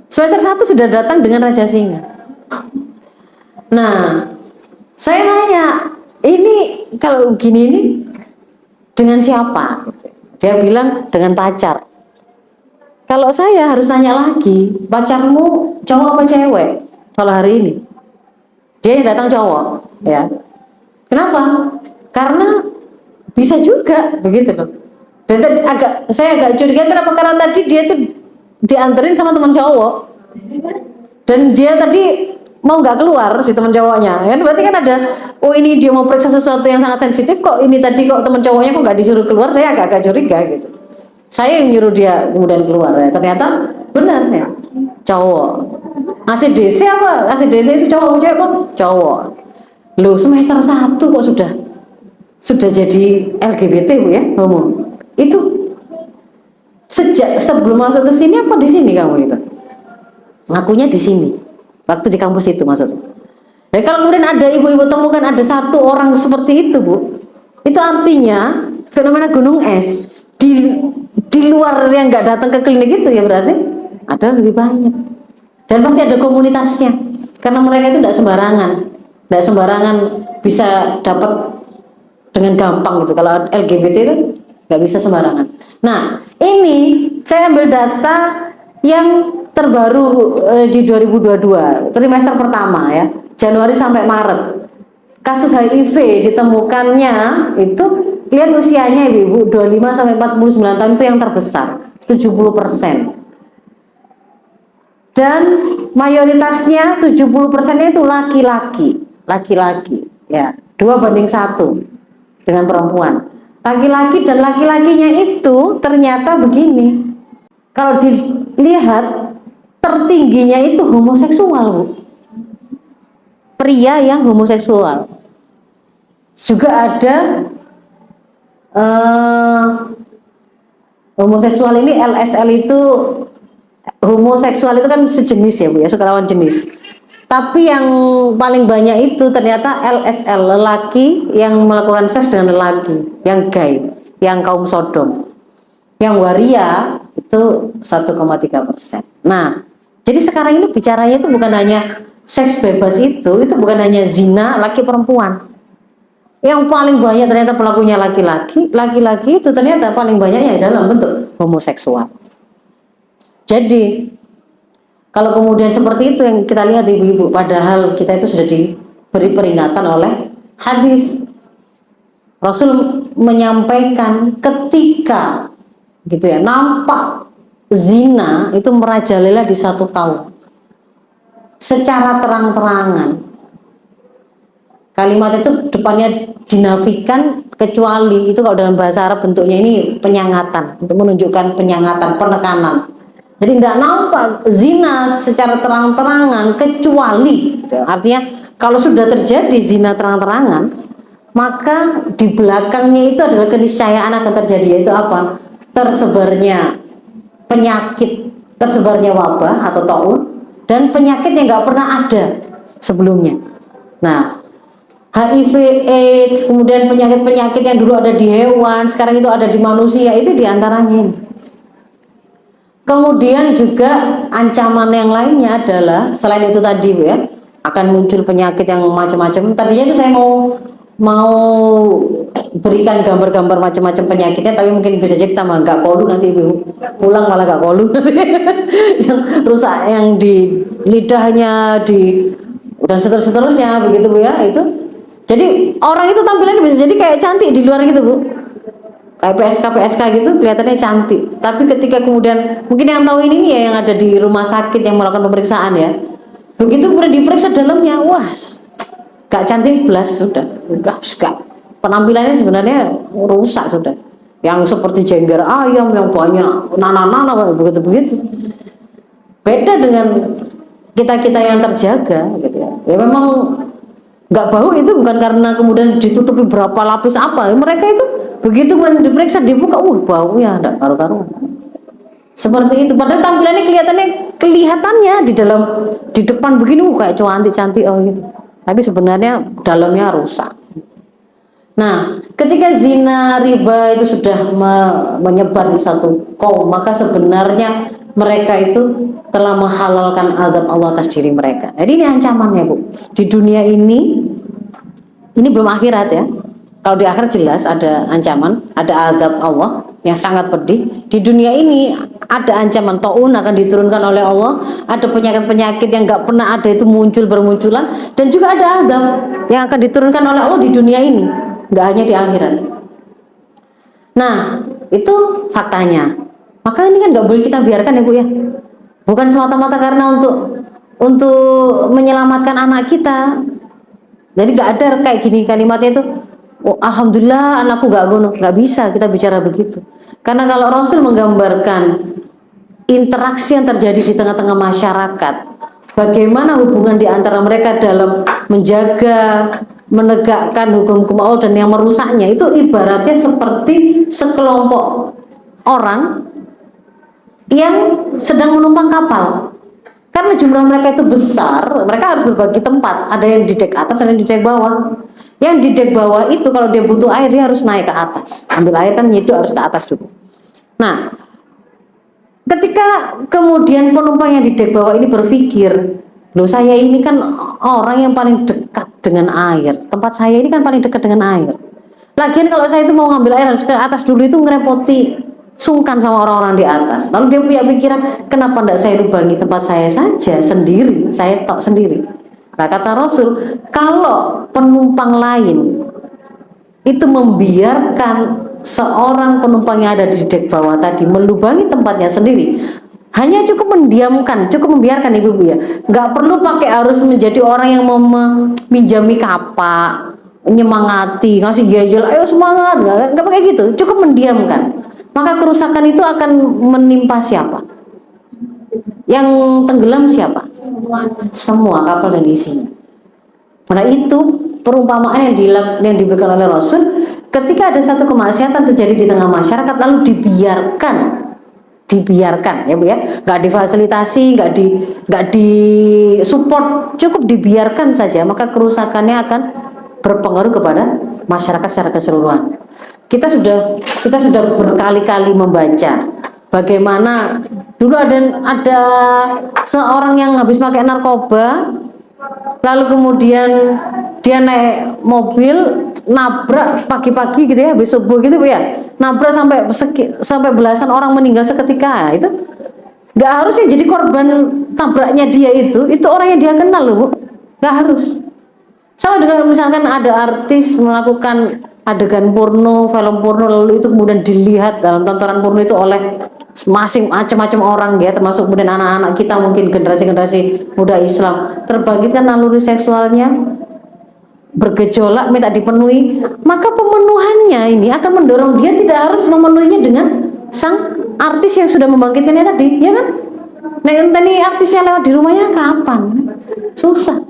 semester 1 sudah datang dengan Raja Singa. Nah saya nanya, ini kalau gini ini dengan siapa? Dia bilang dengan pacar. Kalau saya harus nanya lagi, pacarmu cowok apa cewek? Kalau hari ini dia yang datang cowok, ya. Kenapa? Karena bisa juga begitu loh. Dan saya agak curiga kenapa, karena tadi dia tuh dianterin sama teman cowok, dan dia tadi mau nggak keluar si teman cowoknya, kan berarti kan ada, ini dia mau periksa sesuatu yang sangat sensitif, kok ini tadi kok teman cowoknya kok nggak disuruh keluar, saya agak curiga gitu. Saya yang nyuruh dia kemudian keluar ya. Ternyata benar ya, cowok. Ngasih DC apa? Ngasih DC itu cowok apa? Cowok. Loh semester 1 kok sudah jadi LGBT Bu ya, ngomong. Itu sejak sebelum masuk ke sini apa di sini kamu itu? Ngakunya di sini. Waktu di kampus itu maksudnya. Dan kalau kemudian ada ibu-ibu temukan ada satu orang seperti itu Bu, itu artinya fenomena gunung es di luar yang nggak datang ke klinik itu ya berarti ada lebih banyak, dan pasti ada komunitasnya, karena mereka itu tidak sembarangan bisa dapat dengan gampang gitu. Kalau LGBT itu nggak bisa sembarangan. Nah ini saya ambil data yang terbaru di 2022 trimester pertama ya, Januari sampai Maret. kasus HIV ditemukannya itu, lihat usianya ibu, 25 sampai 49 tahun itu yang terbesar, 70%. Dan mayoritasnya 70%-nya itu laki-laki ya, 2:1 dengan perempuan. Laki-laki, dan laki-lakinya itu ternyata begini, kalau dilihat tertingginya itu homoseksual, Bu. Pria yang homoseksual. Juga ada homoseksual ini LSL itu, homoseksual itu kan sejenis ya Bu ya, suka lawan jenis. Tapi yang paling banyak itu ternyata LSL, lelaki yang melakukan seks dengan lelaki, yang gay, yang kaum Sodom. Yang waria itu 1,3%. Nah, jadi sekarang ini bicaranya itu bukan hanya seks bebas, itu bukan hanya zina laki perempuan. Yang paling banyak ternyata pelakunya laki-laki, laki-laki itu ternyata paling banyaknya dalam bentuk homoseksual. Jadi kalau kemudian seperti itu yang kita lihat ibu-ibu, padahal kita itu sudah diberi peringatan oleh hadis. Rasul menyampaikan ketika gitu ya, nampak zina itu merajalela di 1 tahun secara terang-terangan. Kalimat itu depannya dinafikan, kecuali, itu kalau dalam bahasa Arab bentuknya ini penyangatan, untuk menunjukkan penyangatan, penekanan. Jadi tidak nampak zina secara terang-terangan kecuali, artinya kalau sudah terjadi zina terang-terangan, maka di belakangnya itu adalah keniscayaan akan terjadi, yaitu apa? Tersebarnya penyakit, tersebarnya wabah atau taun, dan penyakit yang nggak pernah ada sebelumnya. Nah, HIV, AIDS, kemudian penyakit-penyakit yang dulu ada di hewan, sekarang itu ada di manusia, itu diantaranya ini. Kemudian juga ancaman yang lainnya adalah, selain itu tadi ya, akan muncul penyakit yang macam-macam. Tadinya itu saya mau berikan gambar-gambar macam-macam penyakitnya, tapi mungkin bisa jadi tambah nggak kolu nanti ibu pulang malah nggak kolu. Yang rusak yang di lidahnya, dan seterusnya begitu Bu ya, itu. Jadi orang itu tampilannya bisa jadi kayak cantik di luar gitu Bu, kayak PSK gitu kelihatannya cantik, tapi ketika kemudian, mungkin yang tahu ini nih ya, yang ada di rumah sakit yang melakukan pemeriksaan ya, begitu kemudian diperiksa dalamnya, wah gak cantik belas, sudah gak, penampilannya sebenarnya rusak sudah, yang seperti jengger ayam yang banyak nana begitu. Beda dengan kita yang terjaga gitu ya. Ya memang nggak bau itu bukan karena kemudian ditutupi berapa lapis apa, mereka itu begitu kemudian diperiksa, dibuka, bau ya enggak karu-karuan. Seperti itu, padahal tampilannya kelihatannya di depan begini kayak cantik gitu. Tapi sebenarnya dalamnya rusak. Nah, ketika zina, riba itu sudah menyebar di satu kaum, maka sebenarnya mereka itu telah menghalalkan azab Allah atas diri mereka. Jadi ini ancamannya Bu. Di dunia ini belum akhirat ya. Kalau di akhirat jelas ada ancaman, ada azab Allah yang sangat pedih. Di dunia ini ada ancaman taun akan diturunkan oleh Allah, ada penyakit-penyakit yang nggak pernah ada itu bermunculan, dan juga ada azab yang akan diturunkan oleh Allah di dunia ini, nggak hanya di akhirat. Nah, itu faktanya. Maka ini kan nggak boleh kita biarkan ya Bu ya. Bukan semata-mata karena untuk menyelamatkan anak kita. Jadi nggak ada kayak gini kalimatnya itu. Oh, alhamdulillah anakku nggak bisa kita bicara begitu. Karena kalau Rasul menggambarkan interaksi yang terjadi di tengah-tengah masyarakat, bagaimana hubungan di antara mereka dalam menjaga, menegakkan hukum-hukum Allah dan yang merusaknya, itu ibaratnya seperti sekelompok orang yang sedang menumpang kapal. Karena jumlah mereka itu besar, mereka harus berbagi tempat. Ada yang di dek atas, ada yang di dek bawah. Yang di dek bawah itu kalau dia butuh air, dia harus naik ke atas. Ambil air kan nyedok harus ke atas dulu. Nah, ketika kemudian penumpang yang di dek bawah ini berpikir, loh saya ini kan orang yang paling dekat dengan air. Tempat saya ini kan paling dekat dengan air. Lagian kalau saya itu mau ngambil air harus ke atas dulu, itu ngerepoti, sungkan sama orang-orang di atas. Lalu dia punya pikiran, kenapa tidak saya lubangi tempat saya saja sendiri, saya tok sendiri. Nah, kata Rasul, kalau penumpang lain itu membiarkan seorang penumpang yang ada di dek bawah tadi melubangi tempatnya sendiri, hanya cukup mendiamkan, cukup membiarkan ibu-ibu ya, nggak perlu pakai harus menjadi orang yang mau meminjami kapak, menyemangati, ngasih yel, ayo semangat, nggak pakai gitu, cukup mendiamkan. Maka kerusakan itu akan menimpa siapa? Yang tenggelam siapa? Semua kapal dan isinya. Nah, itu perumpamaan yang diberikan oleh Rasul ketika ada satu kemaksiatan terjadi di tengah masyarakat lalu dibiarkan ya Bu ya, nggak difasilitasi, nggak di support, cukup dibiarkan saja, maka kerusakannya akan berpengaruh kepada masyarakat secara keseluruhan. Kita sudah berkali-kali membaca bagaimana dulu ada seorang yang habis pakai narkoba, lalu kemudian dia naik mobil nabrak pagi-pagi gitu ya, habis subuh gitu Bu ya, nabrak sampai belasan orang meninggal seketika. Itu nggak harus ya jadi korban tabraknya dia, itu orang yang dia kenal loh Bu, nggak harus. Sama dengan misalkan ada artis melakukan adegan porno, film porno, lalu itu kemudian dilihat dalam tontonan porno itu oleh macam-macam orang ya, termasuk kemudian anak-anak kita, mungkin generasi-generasi muda Islam, terbangkitkan naluri seksualnya, bergejolak minta dipenuhi, maka pemenuhannya ini akan mendorong dia tidak harus memenuhinya dengan sang artis yang sudah membangkitkannya tadi, ya kan? Nah, ini artisnya lewat di rumahnya kapan? Susah.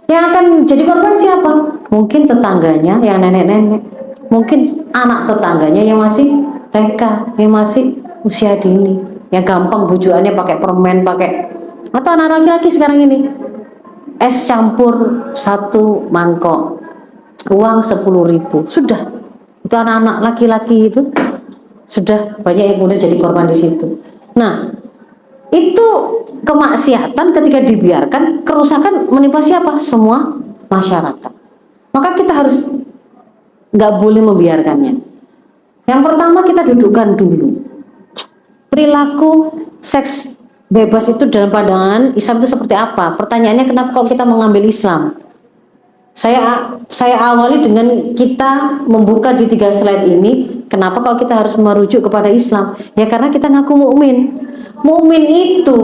Yang akan jadi korban siapa? Mungkin tetangganya yang nenek-nenek, mungkin anak tetangganya yang masih TK, yang masih usia dini, yang gampang bujukannya pakai permen, atau anak laki-laki sekarang ini es campur 1 mangkok, uang 10.000, sudah. Itu anak-anak laki-laki itu sudah banyak yang kemudian jadi korban di situ. Nah, itu kemaksiatan ketika dibiarkan, kerusakan menimpa siapa? Semua masyarakat. Maka kita harus nggak boleh membiarkannya. Yang pertama, kita dudukkan dulu perilaku seks bebas itu dalam pandangan Islam itu seperti apa. Pertanyaannya, kenapa kok kita mengambil Islam? Saya awali dengan kita membuka di 3 slide ini. Kenapa kok kita harus merujuk kepada Islam? Ya karena kita ngaku mukmin. Mukmin itu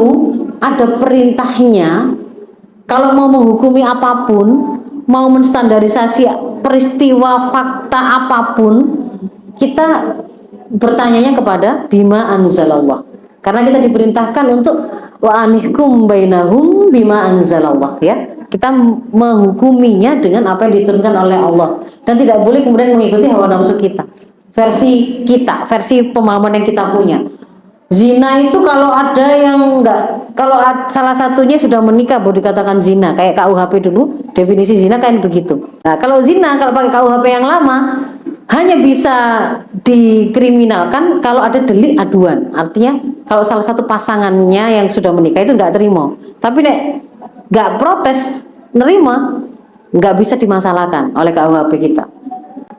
ada perintahnya. Kalau mau menghukumi apapun, mau menstandarisasi peristiwa fakta apapun, kita bertanyanya kepada bima anzalallah. Karena kita diperintahkan untuk wa anihkum bainahum bima anzalallah ya. Kita menghukuminya dengan apa yang diturunkan oleh Allah, dan tidak boleh kemudian mengikuti hawa nafsu kita, versi pemahaman yang kita punya. Zina itu kalau ada yang enggak, kalau salah satunya sudah menikah baru dikatakan zina, kayak KUHP dulu definisi zina kan begitu. Nah, kalau zina kalau pakai KUHP yang lama hanya bisa dikriminalkan kalau ada delik aduan. Artinya kalau salah satu pasangannya yang sudah menikah itu enggak terima, tapi nek nggak protes, nerima, nggak bisa dimasalahkan oleh KUHP kita.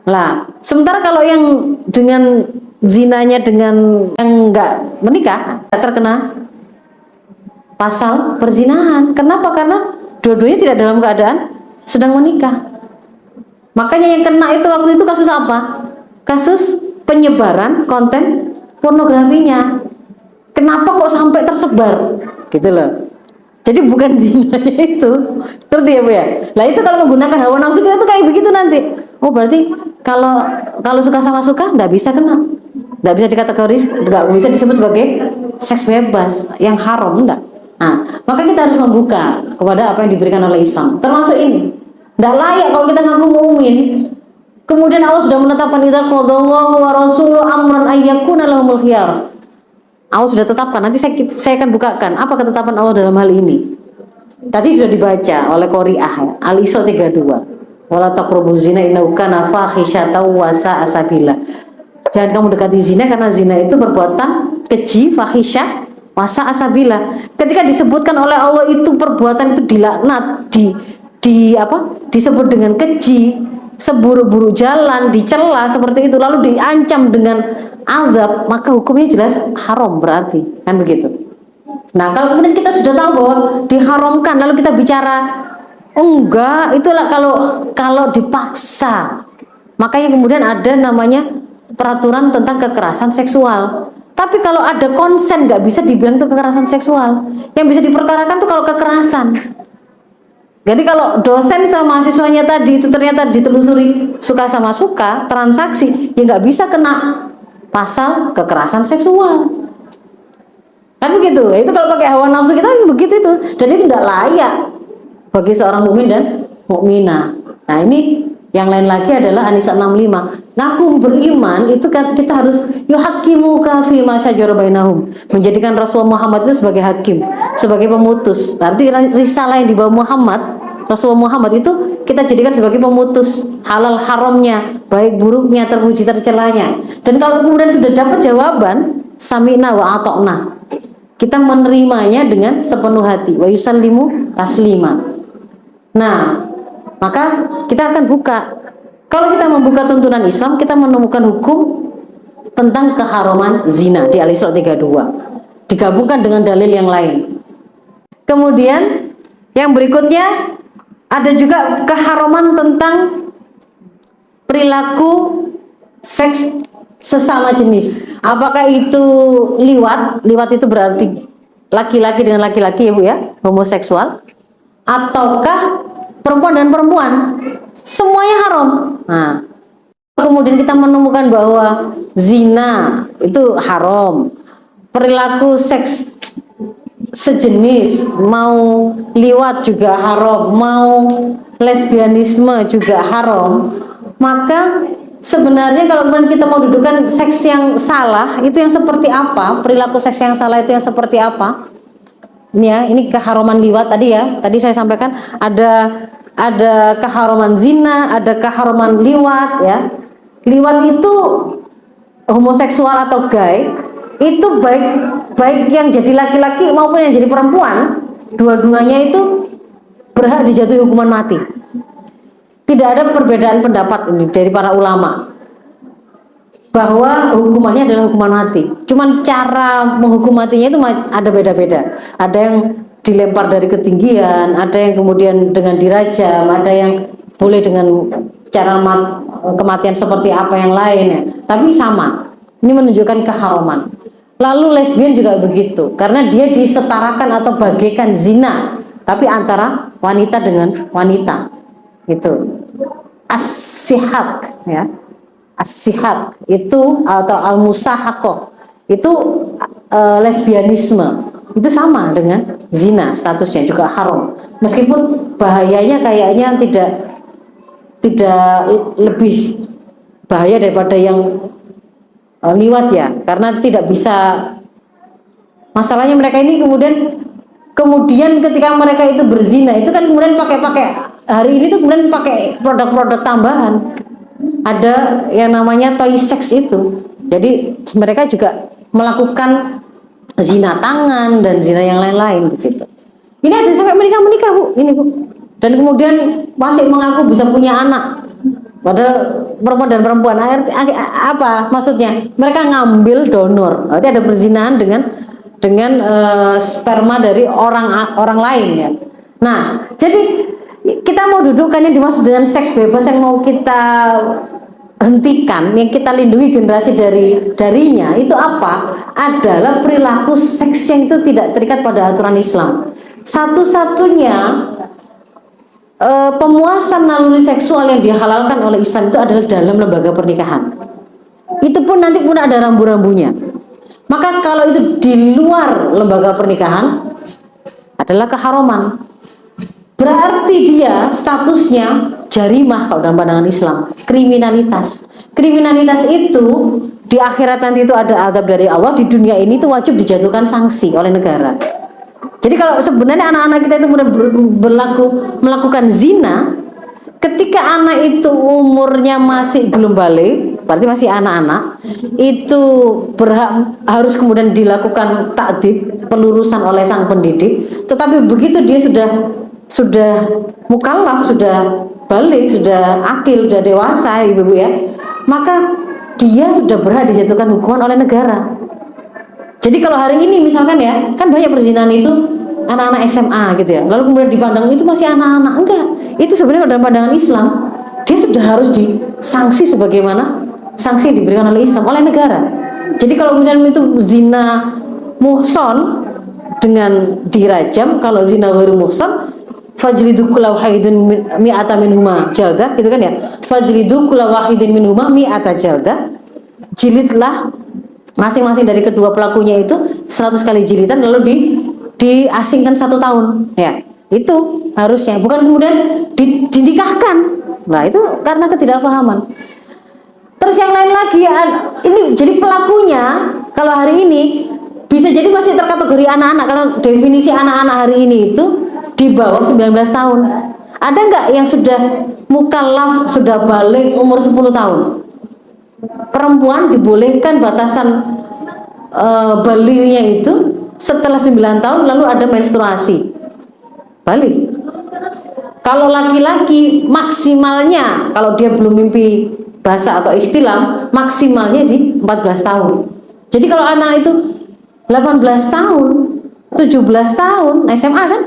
Lah, sementara kalau yang dengan zinanya dengan yang nggak menikah, terkena pasal perzinahan. Kenapa? Karena dua-duanya tidak dalam keadaan sedang menikah. Makanya yang kena itu waktu itu kasus apa? Kasus penyebaran konten pornografinya. Kenapa kok sampai tersebar? Gitu loh. Jadi bukan zinanya itu, ngerti ya Bu ya? Nah itu kalau menggunakan hawa nafsu kita tuh kayak begitu nanti. Oh berarti kalau suka sama suka nggak bisa kena, nggak bisa dikategori, nggak bisa disebut sebagai seks bebas yang haram, enggak. Nah maka kita harus membuka kepada apa yang diberikan oleh Islam, termasuk ini. Nggak layak kalau kita ngaku mukmin, kemudian Allah sudah menetapkan idza qadallahu wa rasuluhu amran ayyakuna lahumul khiyar. Allah sudah tetapkan, nanti saya akan bukakan apa ketetapan Allah dalam hal ini. Tadi sudah dibaca oleh Qori'ah Al-Isra 32. Wala taqrabuz zina innahu kana fahisyatan wa sa'a sabila. Jangan kamu dekati zina karena zina itu perbuatan keji, fahisyah, wa sa'a sabila. Ketika disebutkan oleh Allah itu perbuatan itu dilaknat, disebut dengan keji, seburuk-buruk jalan, dicela seperti itu, lalu diancam dengan azab, maka hukumnya jelas haram berarti, kan begitu. Nah kalau kemudian kita sudah tahu bahwa diharamkan, lalu kita bicara Enggak, itulah kalau dipaksa. Makanya kemudian ada namanya peraturan tentang kekerasan seksual. Tapi kalau ada konsen nggak bisa dibilang itu kekerasan seksual. Yang bisa diperkarakan tuh kalau kekerasan. Jadi kalau dosen sama mahasiswanya tadi itu ternyata ditelusuri suka sama suka, transaksi, ya nggak bisa kena pasal kekerasan seksual. Kan begitu. Itu kalau pakai hawa nafsu kita begitu itu. Dan itu tidak layak bagi seorang mukmin dan mukminah. Nah, ini yang lain lagi adalah An-Nisa 65. Ngaku beriman itu kan kita harus yuhaqqimuka fi ma syajara bainahum. Menjadikan Rasulullah Muhammad itu sebagai hakim, sebagai pemutus. Berarti risalah yang dibawa Muhammad, Rasulullah Muhammad itu kita jadikan sebagai pemutus halal haramnya, baik buruknya, terpuji tercelanya. Dan kalau kemudian sudah dapat jawaban sami'na wa ata'na, kita menerimanya dengan sepenuh hati. Wa yusallimu taslima. Nah, maka kita akan buka. Kalau kita membuka tuntunan Islam, kita menemukan hukum tentang keharaman zina di Al-Isra 32. Digabungkan dengan dalil yang lain. Kemudian yang berikutnya ada juga keharaman tentang perilaku seks sesama jenis. Apakah itu liwat? Liwat itu berarti laki-laki dengan laki-laki ya Bu ya, homoseksual. Ataukah perempuan dan perempuan, semuanya haram. Nah, kemudian kita menemukan bahwa zina itu haram, perilaku seks sejenis, mau liwat juga haram, mau lesbianisme juga haram. Maka sebenarnya kalau kita mau dudukan seks yang salah itu yang seperti apa, perilaku seks yang salah itu yang seperti apa? Ini ya, ini keharaman liwat tadi ya. Tadi saya sampaikan ada keharaman zina, ada keharaman liwat ya. Liwat itu homoseksual atau gay itu baik yang jadi laki-laki maupun yang jadi perempuan, dua-duanya itu berhak dijatuhi hukuman mati. Tidak ada perbedaan pendapat ini dari para ulama bahwa hukumannya adalah hukuman mati. Cuman cara menghukum matinya itu ada beda-beda. Ada yang dilempar dari ketinggian, ada yang kemudian dengan dirajam, ada yang boleh dengan cara kematian seperti apa yang lainnya. Tapi sama. Ini menunjukkan keharaman. Lalu lesbian juga begitu, karena dia disetarakan atau bagaikan zina, tapi antara wanita dengan wanita. Gitu. As-sihak ya. As-sihak itu atau al-musahaqah itu lesbianisme itu sama dengan zina, statusnya juga haram, meskipun bahayanya kayaknya tidak lebih bahaya daripada yang liwat ya, karena tidak bisa. Masalahnya mereka ini kemudian ketika mereka itu berzina itu kan kemudian pakai hari ini tuh kemudian pakai produk-produk tambahan. Ada yang namanya toy sex itu. Jadi mereka juga melakukan zina tangan dan zina yang lain-lain begitu. Ini ada sampai menikah Bu, ini Bu. Dan kemudian masih mengaku bisa punya anak. Padahal perempuan dan perempuan. Apa maksudnya? Mereka ngambil donor. Berarti ada perzinahan dengan sperma dari orang lain ya. Nah, jadi kita mau dudukkan yang dimaksud dengan seks bebas yang mau kita hentikan, yang kita lindungi generasi darinya itu apa? Adalah perilaku seks yang itu tidak terikat pada aturan Islam. Satu-satunya pemuasan naluri seksual yang dihalalkan oleh Islam itu adalah dalam lembaga pernikahan. Itu pun nanti pun ada rambu-rambunya. Maka kalau itu di luar lembaga pernikahan adalah keharaman. Berarti dia statusnya jarimah kalau dalam pandangan Islam, kriminalitas. Kriminalitas itu di akhirat nanti itu ada azab dari Allah, di dunia ini itu wajib dijatuhkan sanksi oleh negara. Jadi kalau sebenarnya anak-anak kita itu melakukan zina, ketika anak itu umurnya masih belum balik, berarti masih anak-anak, itu harus kemudian dilakukan ta'dib, pelurusan oleh sang pendidik. Tetapi begitu dia sudah mukallaf, sudah balik, sudah akil, sudah dewasa ibu-ibu ya, maka dia sudah berhak dijatuhkan hukuman oleh negara. Jadi kalau hari ini misalkan ya, kan banyak perzinahan itu anak-anak SMA gitu ya, lalu kemudian dipandang itu masih anak-anak. Enggak, itu sebenarnya dalam pandangan Islam dia sudah harus disanksi sebagaimana sanksi yang diberikan oleh Islam, oleh negara. Jadi kalau misalnya itu zina muhson dengan dirajam, kalau zina ghairu muhson fajlidu kulla wahidin mi'ata minhuma jaldah, gitu kan ya, fajlidu kulla wahidin minhuma mi'ata jaldah, jilidlah masing-masing dari kedua pelakunya itu 100 kali jilidan, lalu diasingkan 1 tahun ya. Itu harusnya, bukan kemudian dinikahkan. Nah itu karena ketidakpahaman. Terus yang lain lagi ya, ini jadi pelakunya kalau hari ini bisa jadi masih terkategori anak-anak. Kalau definisi anak-anak hari ini itu di bawah 19 tahun. Ada nggak yang sudah mukallaf, sudah balik umur 10 tahun? Perempuan dibolehkan batasan baliknya itu setelah 9 tahun, lalu ada menstruasi balik. Kalau laki-laki maksimalnya, kalau dia belum mimpi basah atau ikhtilam, maksimalnya di 14 tahun. Jadi kalau anak itu 18 tahun, 17 tahun, SMA kan,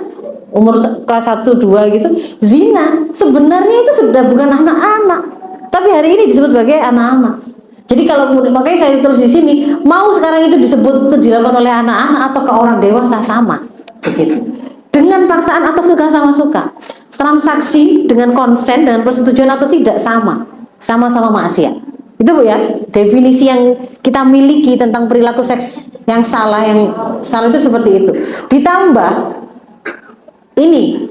umur kelas 1, 2 gitu, zina, sebenarnya itu sudah bukan anak-anak, tapi hari ini disebut sebagai anak-anak. Jadi kalau makanya saya terus di sini, mau sekarang itu disebut itu dilakukan oleh anak-anak atau ke orang dewasa sama, begitu. Dengan paksaan atau suka sama suka, transaksi dengan konsen, dengan persetujuan atau tidak sama-sama maksiat. Itu Bu ya, definisi yang kita miliki tentang perilaku seks yang salah itu seperti itu. Ditambah ini,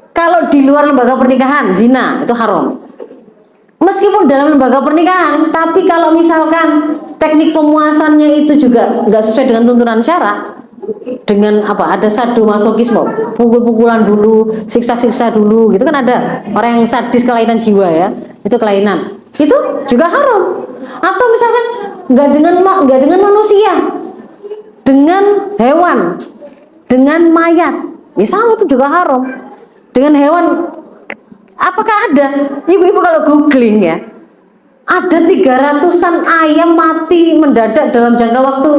kalau di luar lembaga pernikahan zina itu haram. Meskipun dalam lembaga pernikahan, tapi kalau misalkan teknik pemuasannya itu juga nggak sesuai dengan tuntunan syara, dengan apa, ada sadomasokisme, pukul-pukulan dulu, siksa-siksa dulu, gitu kan, ada orang yang sadis kelainan jiwa ya, itu kelainan, itu juga haram. Atau misalkan nggak dengan manusia, dengan hewan, dengan mayat, ya sama, itu juga haram. Dengan hewan, apakah ada, ibu-ibu kalau googling ya, ada 300-an ayam mati mendadak dalam jangka waktu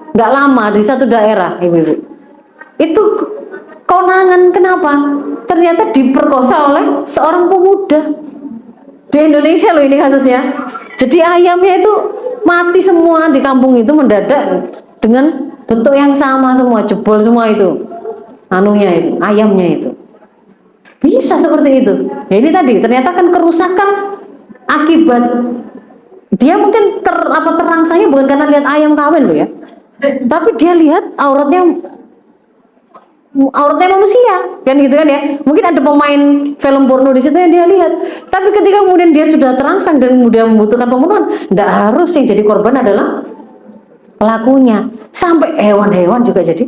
nggak lama di satu daerah, ibu-ibu. Itu konangan, kenapa? Ternyata diperkosa oleh seorang pemuda. Di Indonesia loh ini kasusnya. Jadi ayamnya itu mati semua di kampung itu mendadak dengan bentuk yang sama semua, jebol semua itu. Anunya itu, ayamnya itu. Bisa seperti itu. Ya ini tadi ternyata kan kerusakan akibat dia mungkin terangsangnya bukan karena lihat ayam kawin loh ya. Tapi dia lihat auratnya manusia, kan gitu kan ya. Mungkin ada pemain film porno di situ yang dia lihat. Tapi ketika kemudian dia sudah terangsang dan kemudian membutuhkan pembunuhan, tidak harus yang jadi korban adalah pelakunya. Sampai hewan-hewan juga jadi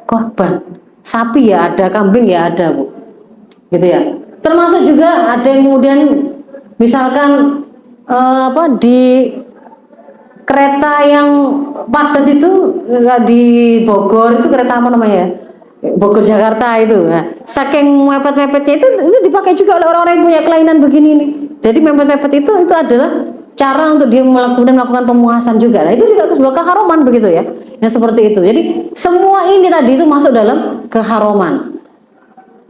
korban. Sapi ya ada, kambing ya ada, Bu. Gitu ya. Termasuk juga ada yang kemudian misalkan di kereta yang padat itu di Bogor itu, kereta apa namanya? Bogor Jakarta itu. Nah, saking mepet-mepetnya itu dipakai juga oleh orang-orang yang punya kelainan begini nih. Jadi mepet-mepet itu adalah cara untuk dia melakukan pemuasan juga. Nah, itu juga sebuah keharuman begitu ya. Yang seperti itu. Jadi semua ini tadi itu masuk dalam keharuman.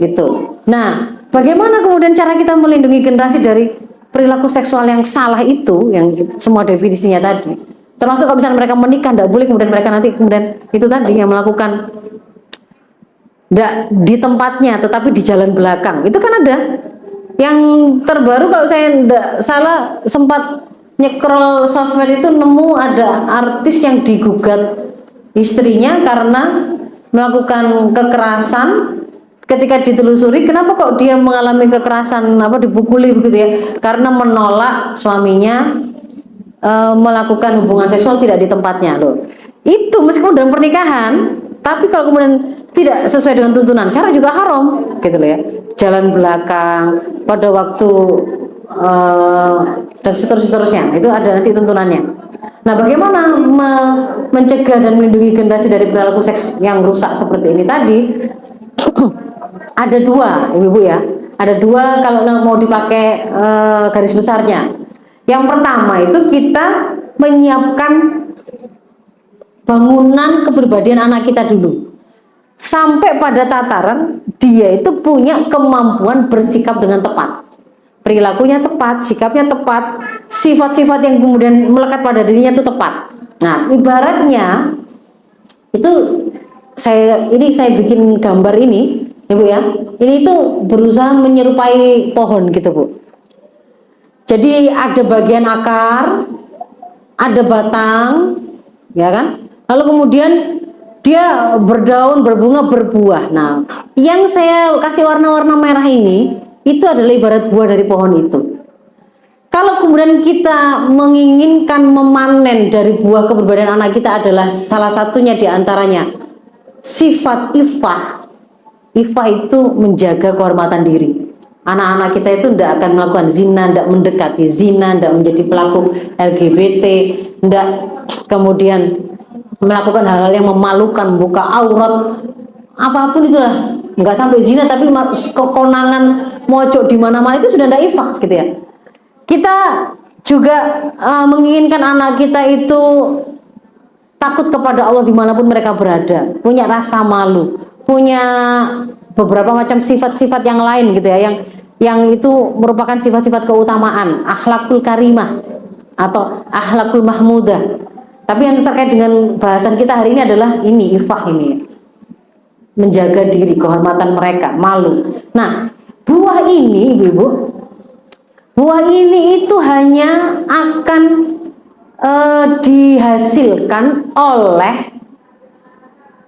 Itu. Nah, bagaimana kemudian cara kita melindungi generasi dari perilaku seksual yang salah itu, yang semua definisinya tadi, termasuk kalau misalnya mereka menikah, tidak boleh kemudian mereka nanti kemudian itu tadi yang melakukan tidak di tempatnya, tetapi di jalan belakang. Itu kan ada. Yang terbaru kalau saya tidak salah sempat nyekrol sosmed itu, nemu ada artis yang digugat istrinya karena melakukan kekerasan. Ketika ditelusuri, kenapa kok dia mengalami kekerasan, dipukuli begitu ya? Karena menolak suaminya melakukan hubungan seksual tidak di tempatnya loh. Itu meskipun dalam pernikahan, tapi kalau kemudian tidak sesuai dengan tuntunan syara juga haram, gitu loh ya. Jalan belakang pada waktu dan seterusnya, itu ada nanti tuntunannya. Nah, bagaimana mencegah dan melindungi generasi dari perilaku seks yang rusak seperti ini tadi? Ada dua, ibu-ibu ya. Ada dua kalau mau dipakai garis besarnya. Yang pertama itu kita menyiapkan bangunan kepribadian anak kita dulu. sampai pada tataran dia itu punya kemampuan bersikap dengan tepat. Perilakunya tepat, sikapnya tepat, sifat-sifat yang kemudian melekat pada dirinya itu tepat. Nah, ibaratnya itu saya bikin gambar ini, Ibu ya. Ini itu berusaha menyerupai pohon gitu, Bu. Jadi ada bagian akar, ada batang, ya kan? Lalu kemudian dia berdaun, berbunga, berbuah. Nah, yang saya kasih warna-warna merah ini itu adalah ibarat buah dari pohon itu. Kalau kemudian kita menginginkan memanen dari buah kepribadian anak kita adalah salah satunya diantaranya sifat ifah. Ifah itu menjaga kehormatan diri. Anak-anak kita itu tidak akan melakukan zina, tidak mendekati zina, tidak menjadi pelaku LGBT, tidak kemudian melakukan hal-hal yang memalukan, buka aurat, apapun itulah, nggak sampai zina tapi kekonangan mojok di mana-mana itu sudah tidak ifah gitu ya. Kita juga menginginkan anak kita itu takut kepada Allah dimanapun mereka berada, punya rasa malu, punya beberapa macam sifat-sifat yang lain gitu ya, yang itu merupakan sifat-sifat keutamaan, akhlakul karimah atau akhlakul mahmudah. Tapi yang terkait dengan bahasan kita hari ini adalah ini ifah ini, menjaga diri, kehormatan mereka, malu. Nah, buah ini, Ibu, buah ini itu hanya akan dihasilkan oleh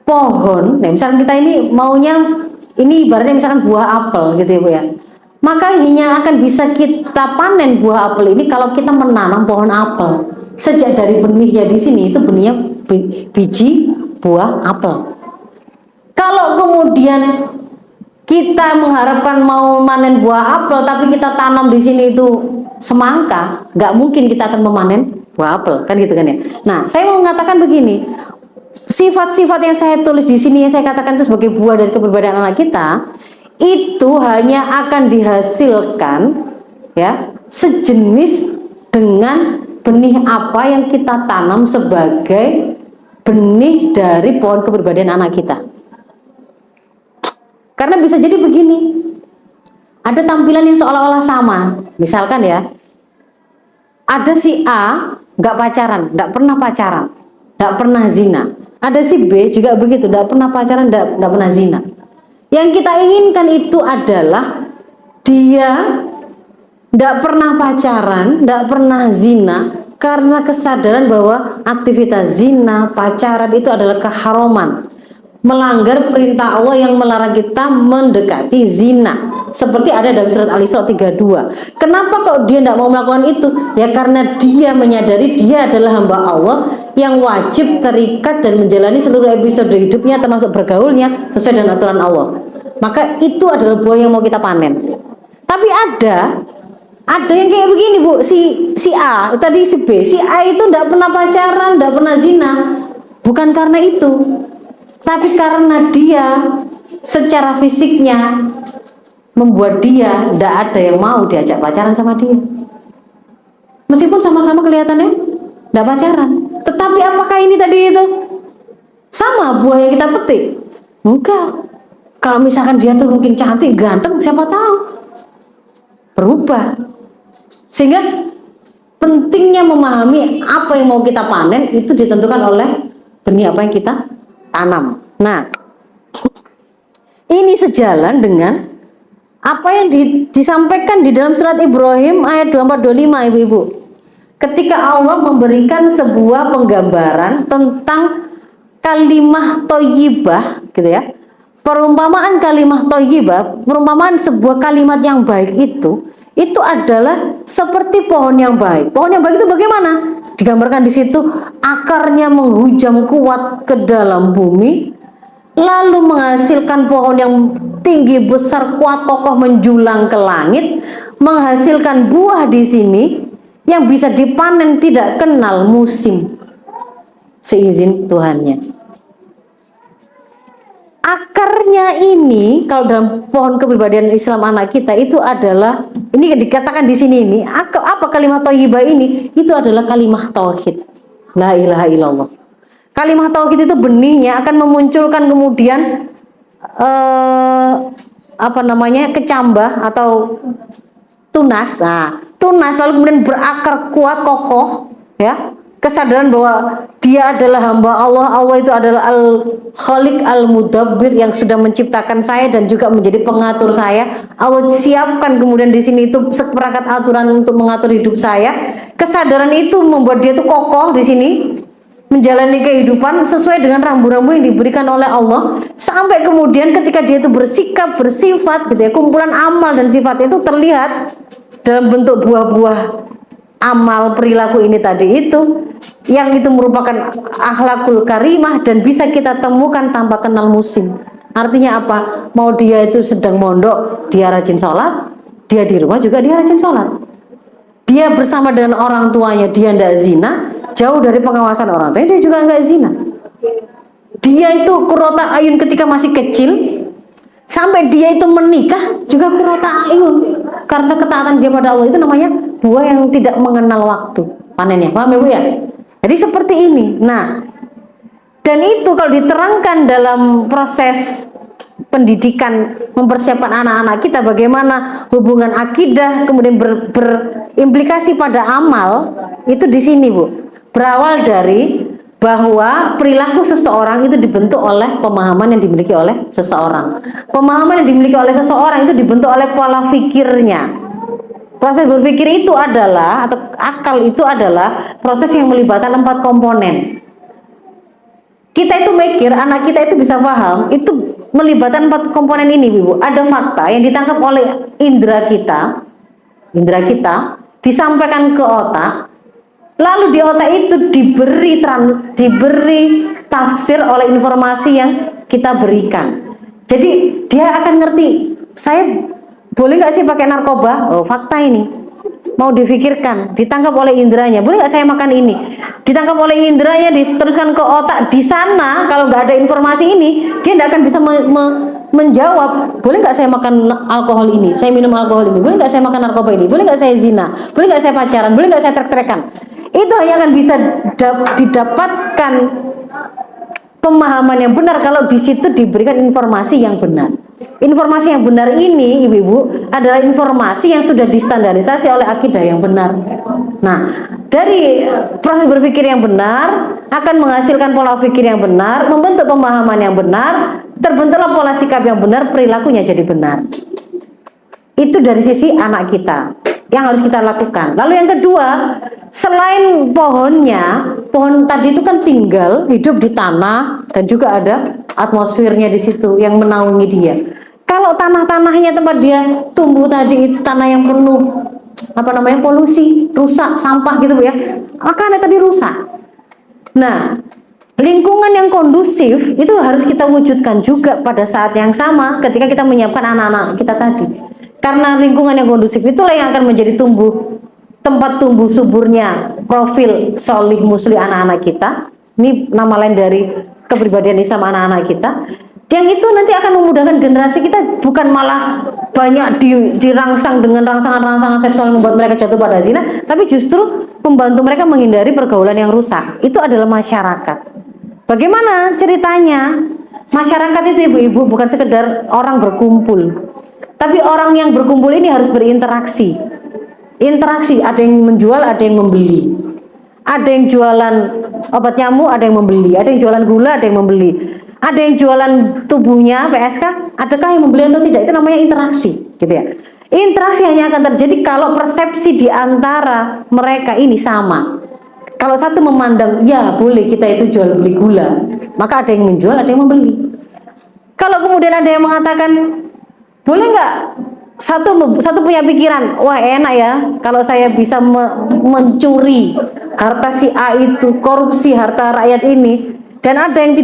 pohon. Nah, misalkan kita ini maunya ini ibaratnya misalkan buah apel gitu ya, Bu ya. Maka hanya akan bisa kita panen buah apel ini kalau kita menanam pohon apel. Sejak dari benihnya di sini itu benihnya biji buah apel. Kalau kemudian kita mengharapkan mau manen buah apel tapi kita tanam di sini itu semangka, nggak mungkin kita akan memanen buah apel, kan gitu kan ya. Nah, saya mau mengatakan begini, sifat-sifat yang saya tulis di sini yang saya katakan itu sebagai buah dari kepribadian anak kita itu hanya akan dihasilkan ya sejenis dengan benih apa yang kita tanam sebagai benih dari pohon kepribadian anak kita. Karena bisa jadi begini, ada tampilan yang seolah-olah sama. Misalkan ya, ada si A nggak pacaran, nggak pernah pacaran, nggak pernah zina. Ada si B juga begitu, nggak pernah pacaran, nggak pernah zina. Yang kita inginkan itu adalah dia nggak pernah pacaran, nggak pernah zina, karena kesadaran bahwa aktivitas zina, pacaran itu adalah keharaman, melanggar perintah Allah yang melarang kita mendekati zina. Seperti ada dalam surat Al-Isra 32. Kenapa kok dia tidak mau melakukan itu? Ya karena dia menyadari dia adalah hamba Allah yang wajib terikat dan menjalani seluruh episode hidupnya termasuk bergaulnya sesuai dengan aturan Allah. Maka itu adalah buah yang mau kita panen. Tapi ada yang kayak begini, Bu, si A tadi, si B, si A itu tidak pernah pacaran, tidak pernah zina, bukan karena itu, tapi karena dia secara fisiknya membuat dia tidak ada yang mau diajak pacaran sama dia, meskipun sama-sama kelihatannya tidak pacaran. Tetapi apakah ini tadi itu sama buah yang kita petik? Enggak. Kalau misalkan dia tuh mungkin cantik, ganteng, siapa tahu berubah. Sehingga pentingnya memahami apa yang mau kita panen itu ditentukan oleh benih apa yang kita tanam. Nah, ini sejalan dengan apa yang disampaikan di dalam surat Ibrahim ayat 24-25, Ibu-ibu. Ketika Allah memberikan sebuah penggambaran tentang kalimah thayyibah gitu ya. Perumpamaan kalimah thayyibah, perumpamaan sebuah kalimat yang baik itu adalah seperti pohon yang baik. Pohon yang baik itu bagaimana? Digambarkan di situ akarnya menghujam kuat ke dalam bumi, lalu menghasilkan pohon yang tinggi, besar, kuat, kokoh, menjulang ke langit, menghasilkan buah di sini yang bisa dipanen tidak kenal musim, seizin Tuhannya. Akarnya ini kalau dalam pohon kepribadian Islam anak kita itu adalah, ini dikatakan di sini ini apa kalimat thayyibah ini? Itu adalah kalimah tauhid, la ilaha illallah. Kalimah tauhid itu benihnya akan memunculkan kemudian apa namanya, kecambah atau tunas. Nah, tunas lalu kemudian berakar kuat kokoh, ya. Kesadaran bahwa dia adalah hamba Allah, Allah itu adalah Al-Khaliq Al-Mudabbir yang sudah menciptakan saya dan juga menjadi pengatur saya. Allah siapkan kemudian di sini itu seperangkat aturan untuk mengatur hidup saya. Kesadaran itu membuat dia itu kokoh di sini, menjalani kehidupan sesuai dengan rambu-rambu yang diberikan oleh Allah, sampai kemudian ketika dia itu bersikap, bersifat gitu ya, kumpulan amal dan sifat itu terlihat dalam bentuk buah-buah amal perilaku ini tadi itu, yang itu merupakan akhlakul karimah dan bisa kita temukan tanpa kenal musim. Artinya apa? Mau dia itu sedang mondok, dia rajin sholat, dia di rumah juga dia rajin sholat, dia bersama dengan orang tuanya, dia tidak zina, jauh dari pengawasan orang tuanya, dia juga nggak zina. Dia itu kurota ayun ketika masih kecil, sampai dia itu menikah juga kurota ayun, karena ketaatan dia pada Allah. Itu namanya buah yang tidak mengenal waktu panennya. Paham ya Bu ya? Jadi seperti ini. Nah, dan itu kalau diterangkan dalam proses pendidikan, mempersiapkan anak-anak kita bagaimana hubungan akidah kemudian berimplikasi pada amal, itu di sini Bu. Berawal dari bahwa perilaku seseorang itu dibentuk oleh pemahaman yang dimiliki oleh seseorang. Pemahaman yang dimiliki oleh seseorang itu dibentuk oleh pola pikirnya. Proses berpikir itu adalah, atau akal itu adalah proses yang melibatkan 4 komponen. Kita itu mikir, anak kita itu bisa paham, itu melibatkan 4 komponen ini, Bu. Ada fakta yang ditangkap oleh indera kita, disampaikan ke otak, lalu di otak itu diberi tafsir oleh informasi yang kita berikan. Jadi dia akan ngerti, saya boleh nggak sih pakai narkoba? Oh, fakta ini. Mau difikirkan, ditangkap oleh inderanya. Boleh nggak saya makan ini? Ditangkap oleh inderanya, diteruskan ke otak. Di sana kalau nggak ada informasi ini, dia tidak akan bisa menjawab. Boleh nggak saya makan alkohol ini? Saya minum alkohol ini. Boleh nggak saya makan narkoba ini? Boleh nggak saya zina? Boleh nggak saya pacaran? Boleh nggak saya trek-trekan? Itu hanya akan bisa didapatkan pemahaman yang benar kalau di situ diberikan informasi yang benar. Informasi yang benar ini, ibu-ibu, adalah informasi yang sudah distandarisasi oleh akidah yang benar. Nah, dari proses berpikir yang benar akan menghasilkan pola pikir yang benar, membentuk pemahaman yang benar, terbentuklah pola sikap yang benar, perilakunya jadi benar. Itu dari sisi anak kita yang harus kita lakukan. Lalu yang kedua, selain pohonnya, pohon tadi itu kan tinggal hidup di tanah dan juga ada atmosfernya di situ yang menaungi dia. Kalau tanah-tanahnya tempat dia tumbuh tadi itu tanah yang penuh polusi, rusak, sampah gitu Bu ya, makanya tadi rusak. Nah, lingkungan yang kondusif itu harus kita wujudkan juga pada saat yang sama ketika kita menyiapkan anak-anak kita tadi. Karena lingkungan yang kondusif itulah yang akan menjadi tempat tumbuh suburnya profil solih musli anak-anak kita. Ini nama lain dari kepribadian Islam anak-anak kita. Yang itu nanti akan memudahkan generasi kita, bukan malah banyak dirangsang dengan rangsangan-rangsangan seksual yang membuat mereka jatuh pada zina, tapi justru membantu mereka menghindari pergaulan yang rusak. Itu adalah masyarakat. Bagaimana ceritanya? Masyarakat itu ibu-ibu bukan sekedar orang berkumpul, tapi orang yang berkumpul ini harus berinteraksi. Interaksi, ada yang menjual, ada yang membeli. Ada yang jualan obat nyamuk, ada yang membeli. Ada yang jualan gula, ada yang membeli. Ada yang jualan tubuhnya, PSK, adakah yang membeli atau tidak? Itu namanya interaksi, gitu ya. Interaksi hanya akan terjadi kalau persepsi di antara mereka ini sama. Kalau satu memandang, ya boleh kita itu jual beli gula, maka ada yang menjual, ada yang membeli. Kalau kemudian ada yang mengatakan, boleh nggak satu punya pikiran, wah enak ya kalau saya bisa mencuri harta si A itu, korupsi harta rakyat ini, dan ada yang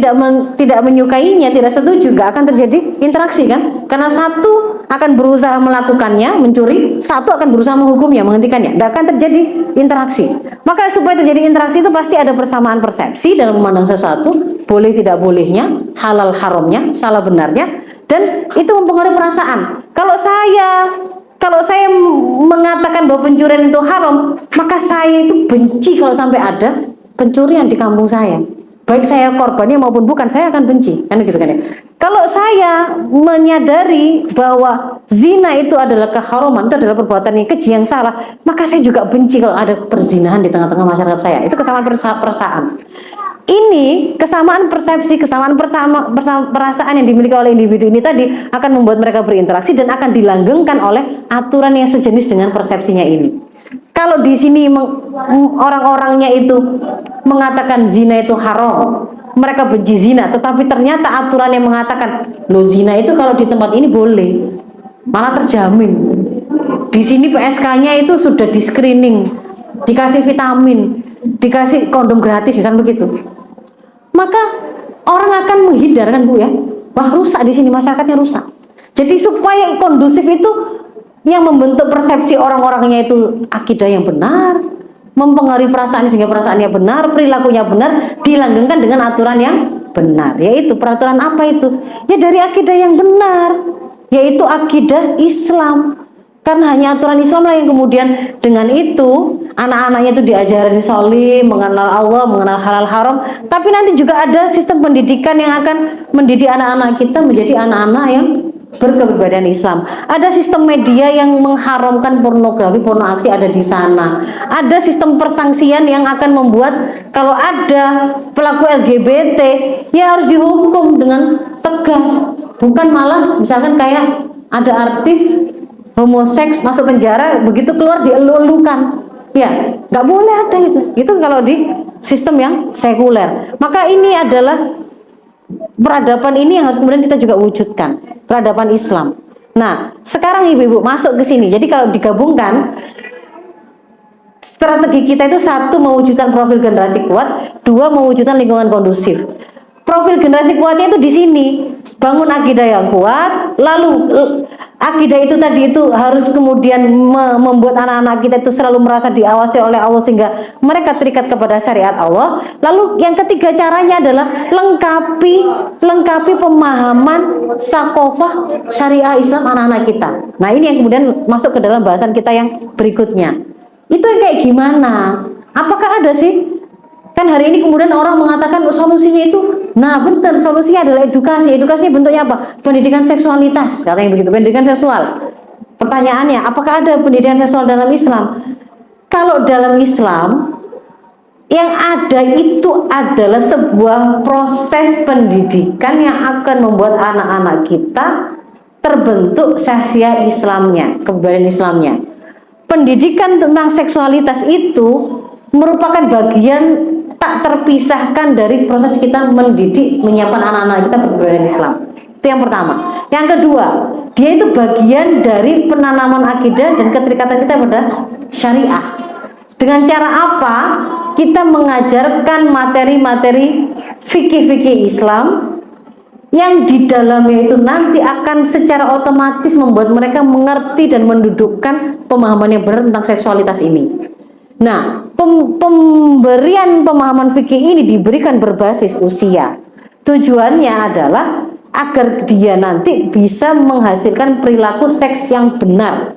tidak menyukainya, tidak setuju, nggak akan terjadi interaksi kan? Karena satu akan berusaha melakukannya, mencuri, satu akan berusaha menghukumnya, menghentikannya, nggak akan terjadi interaksi. Maka supaya terjadi interaksi itu pasti ada persamaan persepsi dalam memandang sesuatu, boleh tidak bolehnya, halal haramnya, salah benarnya, dan itu mempengaruhi perasaan. Kalau saya mengatakan bahwa pencurian itu haram, maka saya itu benci kalau sampai ada pencurian di kampung saya. baik saya korbannya maupun bukan, saya akan benci, kan gitu kan ya. Kalau saya menyadari bahwa zina itu adalah keharuman, itu adalah perbuatan yang keji, yang salah, maka saya juga benci kalau ada perzinahan di tengah-tengah masyarakat saya. Itu kesamaan perasaan. Ini kesamaan persepsi, kesamaan perasaan yang dimiliki oleh individu ini tadi akan membuat mereka berinteraksi dan akan dilanggengkan oleh aturan yang sejenis dengan persepsinya ini. Kalau di sini orang-orangnya itu mengatakan zina itu haram, mereka benci zina, tetapi ternyata aturan yang mengatakan lo zina itu kalau di tempat ini boleh, malah terjamin. Di sini PSK-nya itu sudah di screening, dikasih vitamin, dikasih kondom gratis, misalnya begitu. Maka orang akan menghindarkan, Bu ya, wah rusak di sini, masyarakatnya rusak. Jadi supaya kondusif itu yang membentuk persepsi orang-orangnya itu akidah yang benar, mempengaruhi perasaan sehingga perasaannya benar, perilakunya benar, dilanggengkan dengan aturan yang benar. Yaitu peraturan apa itu? Ya dari akidah yang benar, yaitu akidah Islam. Karena hanya aturan Islam lah yang kemudian dengan itu anak-anaknya itu diajarin sholim, mengenal Allah, mengenal halal haram. Tapi nanti juga ada sistem pendidikan yang akan mendidik anak-anak kita menjadi anak-anak yang berkepribadian Islam. Ada sistem media yang mengharamkan pornografi, porno aksi ada di sana. Ada sistem persangsian yang akan membuat kalau ada pelaku LGBT ya harus dihukum dengan tegas. Bukan malah misalkan kayak ada artis homoseks masuk penjara, begitu keluar dielu-elukan. Ya, nggak boleh ada itu. Itu kalau di sistem yang sekuler. Maka ini adalah peradaban ini yang harus kemudian kita juga wujudkan, peradaban Islam. Nah, sekarang ibu-ibu masuk ke sini. Jadi kalau digabungkan, strategi kita itu satu mewujudkan profil generasi kuat, dua mewujudkan lingkungan kondusif. Profil generasi kuatnya itu di sini, bangun akidah yang kuat, lalu akidah itu tadi itu harus kemudian membuat anak-anak kita itu selalu merasa diawasi oleh Allah sehingga mereka terikat kepada syariat Allah. Lalu yang ketiga caranya adalah lengkapi pemahaman sakofah syariah Islam anak-anak kita. Nah ini yang kemudian masuk ke dalam bahasan kita yang berikutnya. Itu yang kayak gimana? Apakah ada sih? Kan hari ini kemudian orang mengatakan solusinya itu, nah betul, solusinya adalah edukasi. Edukasinya bentuknya apa? Pendidikan seksualitas, katanya begitu, pendidikan seksual. Pertanyaannya, apakah ada pendidikan seksual dalam Islam? Kalau dalam Islam, yang ada itu adalah sebuah proses pendidikan yang akan membuat anak-anak kita terbentuk sahsia Islamnya, kepribadian Islamnya. Pendidikan tentang seksualitas itu merupakan bagian tak terpisahkan dari proses kita mendidik, menyiapkan anak-anak kita berkepribadian Islam. Itu yang pertama. Yang kedua, dia itu bagian dari penanaman akidah dan keterikatan kita pada syariah. Dengan cara apa? Kita mengajarkan materi-materi fikih-fikih Islam yang di dalamnya itu nanti akan secara otomatis membuat mereka mengerti dan mendudukkan pemahaman yang benar tentang seksualitas ini. Nah, pemberian pemahaman fikih ini diberikan berbasis usia. Tujuannya adalah agar dia nanti bisa menghasilkan perilaku seks yang benar,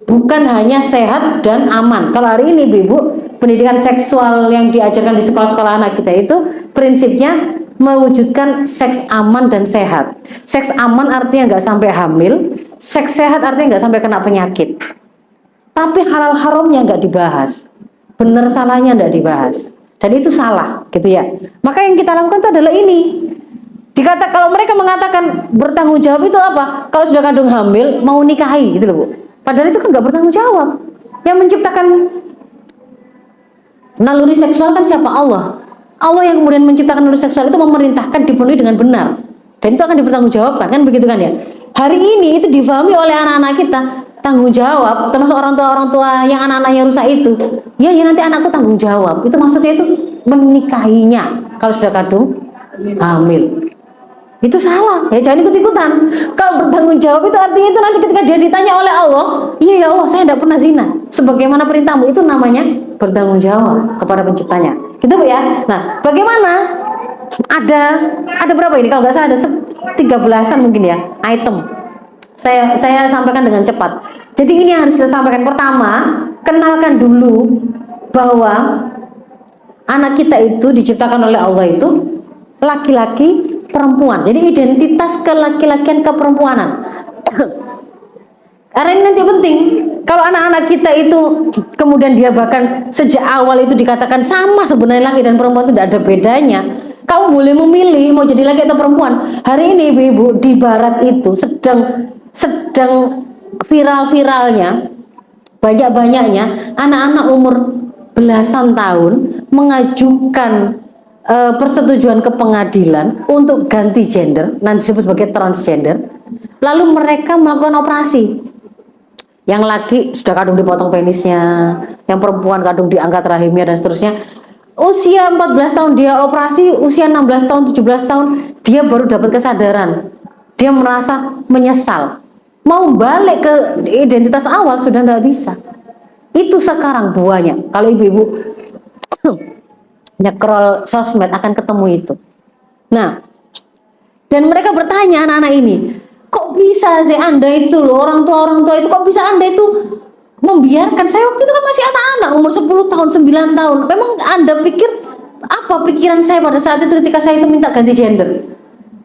bukan hanya sehat dan aman. Kalau hari ini Ibu, pendidikan seksual yang diajarkan di sekolah-sekolah anak kita itu prinsipnya mewujudkan seks aman dan sehat. Seks aman artinya nggak sampai hamil, seks sehat artinya nggak sampai kena penyakit. Tapi halal haramnya nggak dibahas, benar salahnya nggak dibahas, dan itu salah, gitu ya. Maka yang kita lakukan itu adalah ini. Kalau mereka mengatakan bertanggung jawab itu apa? Kalau sudah kandung hamil mau nikahi, gitu loh Bu. Padahal itu kan nggak bertanggung jawab. Yang menciptakan naluri seksual kan siapa? Allah. Allah yang kemudian menciptakan naluri seksual itu memerintahkan dipenuhi dengan benar, dan itu akan dipertanggungjawabkan, kan begitu kan ya. Hari ini itu difahami oleh anak-anak kita. Tanggung jawab, termasuk orang tua yang anak-anaknya rusak itu, ya nanti anakku tanggung jawab. Itu maksudnya itu menikahinya kalau sudah kandung hamil. Itu salah, ya jangan ikut-ikutan. Kalau bertanggung jawab itu artinya itu nanti ketika dia ditanya oleh Allah, iya ya Allah saya tidak pernah zina, sebagaimana perintahmu, itu namanya bertanggung jawab kepada penciptanya. Gitu Bu ya. Nah, bagaimana? Ada berapa ini? Kalau nggak salah ada 13-an mungkin ya item. Saya sampaikan dengan cepat. Jadi ini yang harus kita sampaikan. Pertama, kenalkan dulu bahwa Anak kita itu diciptakan oleh Allah itu laki-laki, perempuan. Jadi identitas kelaki-lakian, keperempuanan. Karena ini nanti penting. Kalau anak-anak kita itu kemudian dia bahkan sejak awal itu dikatakan sama sebenarnya laki dan perempuan itu tidak ada bedanya. Kamu boleh memilih mau jadi laki atau perempuan. Hari ini ibu-ibu di barat itu sedang viral-viralnya, banyak-banyaknya anak-anak umur belasan tahun mengajukan persetujuan ke pengadilan untuk ganti gender, nanti disebut sebagai transgender. Lalu mereka melakukan operasi. Yang laki sudah kadung dipotong penisnya, yang perempuan kadung diangkat rahimnya dan seterusnya. Usia 14 tahun dia operasi, usia 16 tahun, 17 tahun dia baru dapat kesadaran. Dia merasa menyesal. Mau balik ke identitas awal sudah tidak bisa. Itu sekarang buahnya. Kalau ibu-ibu nyekrol sosmed akan ketemu itu. Nah, dan mereka bertanya anak-anak ini, kok bisa sih Anda itu loh, orang tua itu, kok bisa Anda itu membiarkan? Saya waktu itu kan masih anak-anak, umur 10 tahun, 9 tahun. Memang Anda pikir, apa pikiran saya pada saat itu ketika saya itu minta ganti gender?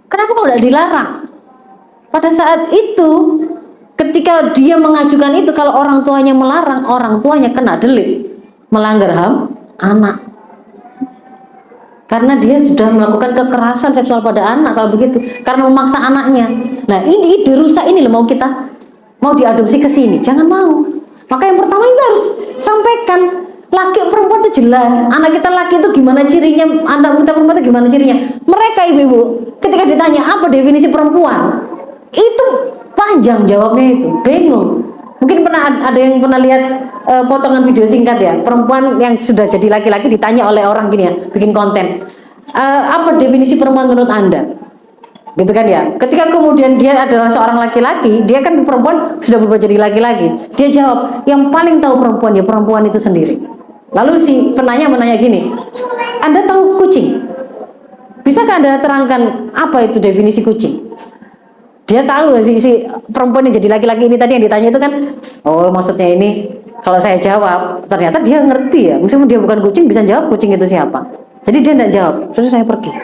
Kenapa kok tidak dilarang? Pada saat itu, ketika dia mengajukan itu, kalau orang tuanya melarang, orang tuanya kena delik, melanggar HAM anak. Karena dia sudah melakukan kekerasan seksual pada anak kalau begitu, karena memaksa anaknya. Nah, ini ide rusak ini loh, mau diadopsi ke sini, jangan mau. Maka yang pertama kita harus sampaikan, laki perempuan itu jelas. Anak kita laki itu gimana cirinya, anak kita perempuan itu gimana cirinya. Mereka ibu-ibu ketika ditanya apa definisi perempuan, itu panjang jawabnya, itu bingung. Mungkin ada yang pernah lihat potongan video singkat ya, perempuan yang sudah jadi laki-laki ditanya oleh orang gini ya, bikin konten, apa definisi perempuan menurut Anda? Gitu kan ya. Ketika kemudian dia adalah seorang laki-laki, dia kan perempuan sudah berubah jadi laki-laki. Dia jawab, yang paling tahu perempuan ya perempuan itu sendiri. Lalu si penanya menanya gini, Anda tahu kucing? Bisakah Anda terangkan apa itu definisi kucing? Dia tahu si perempuan yang jadi laki-laki ini tadi yang ditanya itu kan, oh maksudnya ini, kalau saya jawab ternyata dia ngerti ya, meskipun dia bukan kucing bisa jawab kucing itu siapa. Jadi dia tidak jawab, terus saya pergi.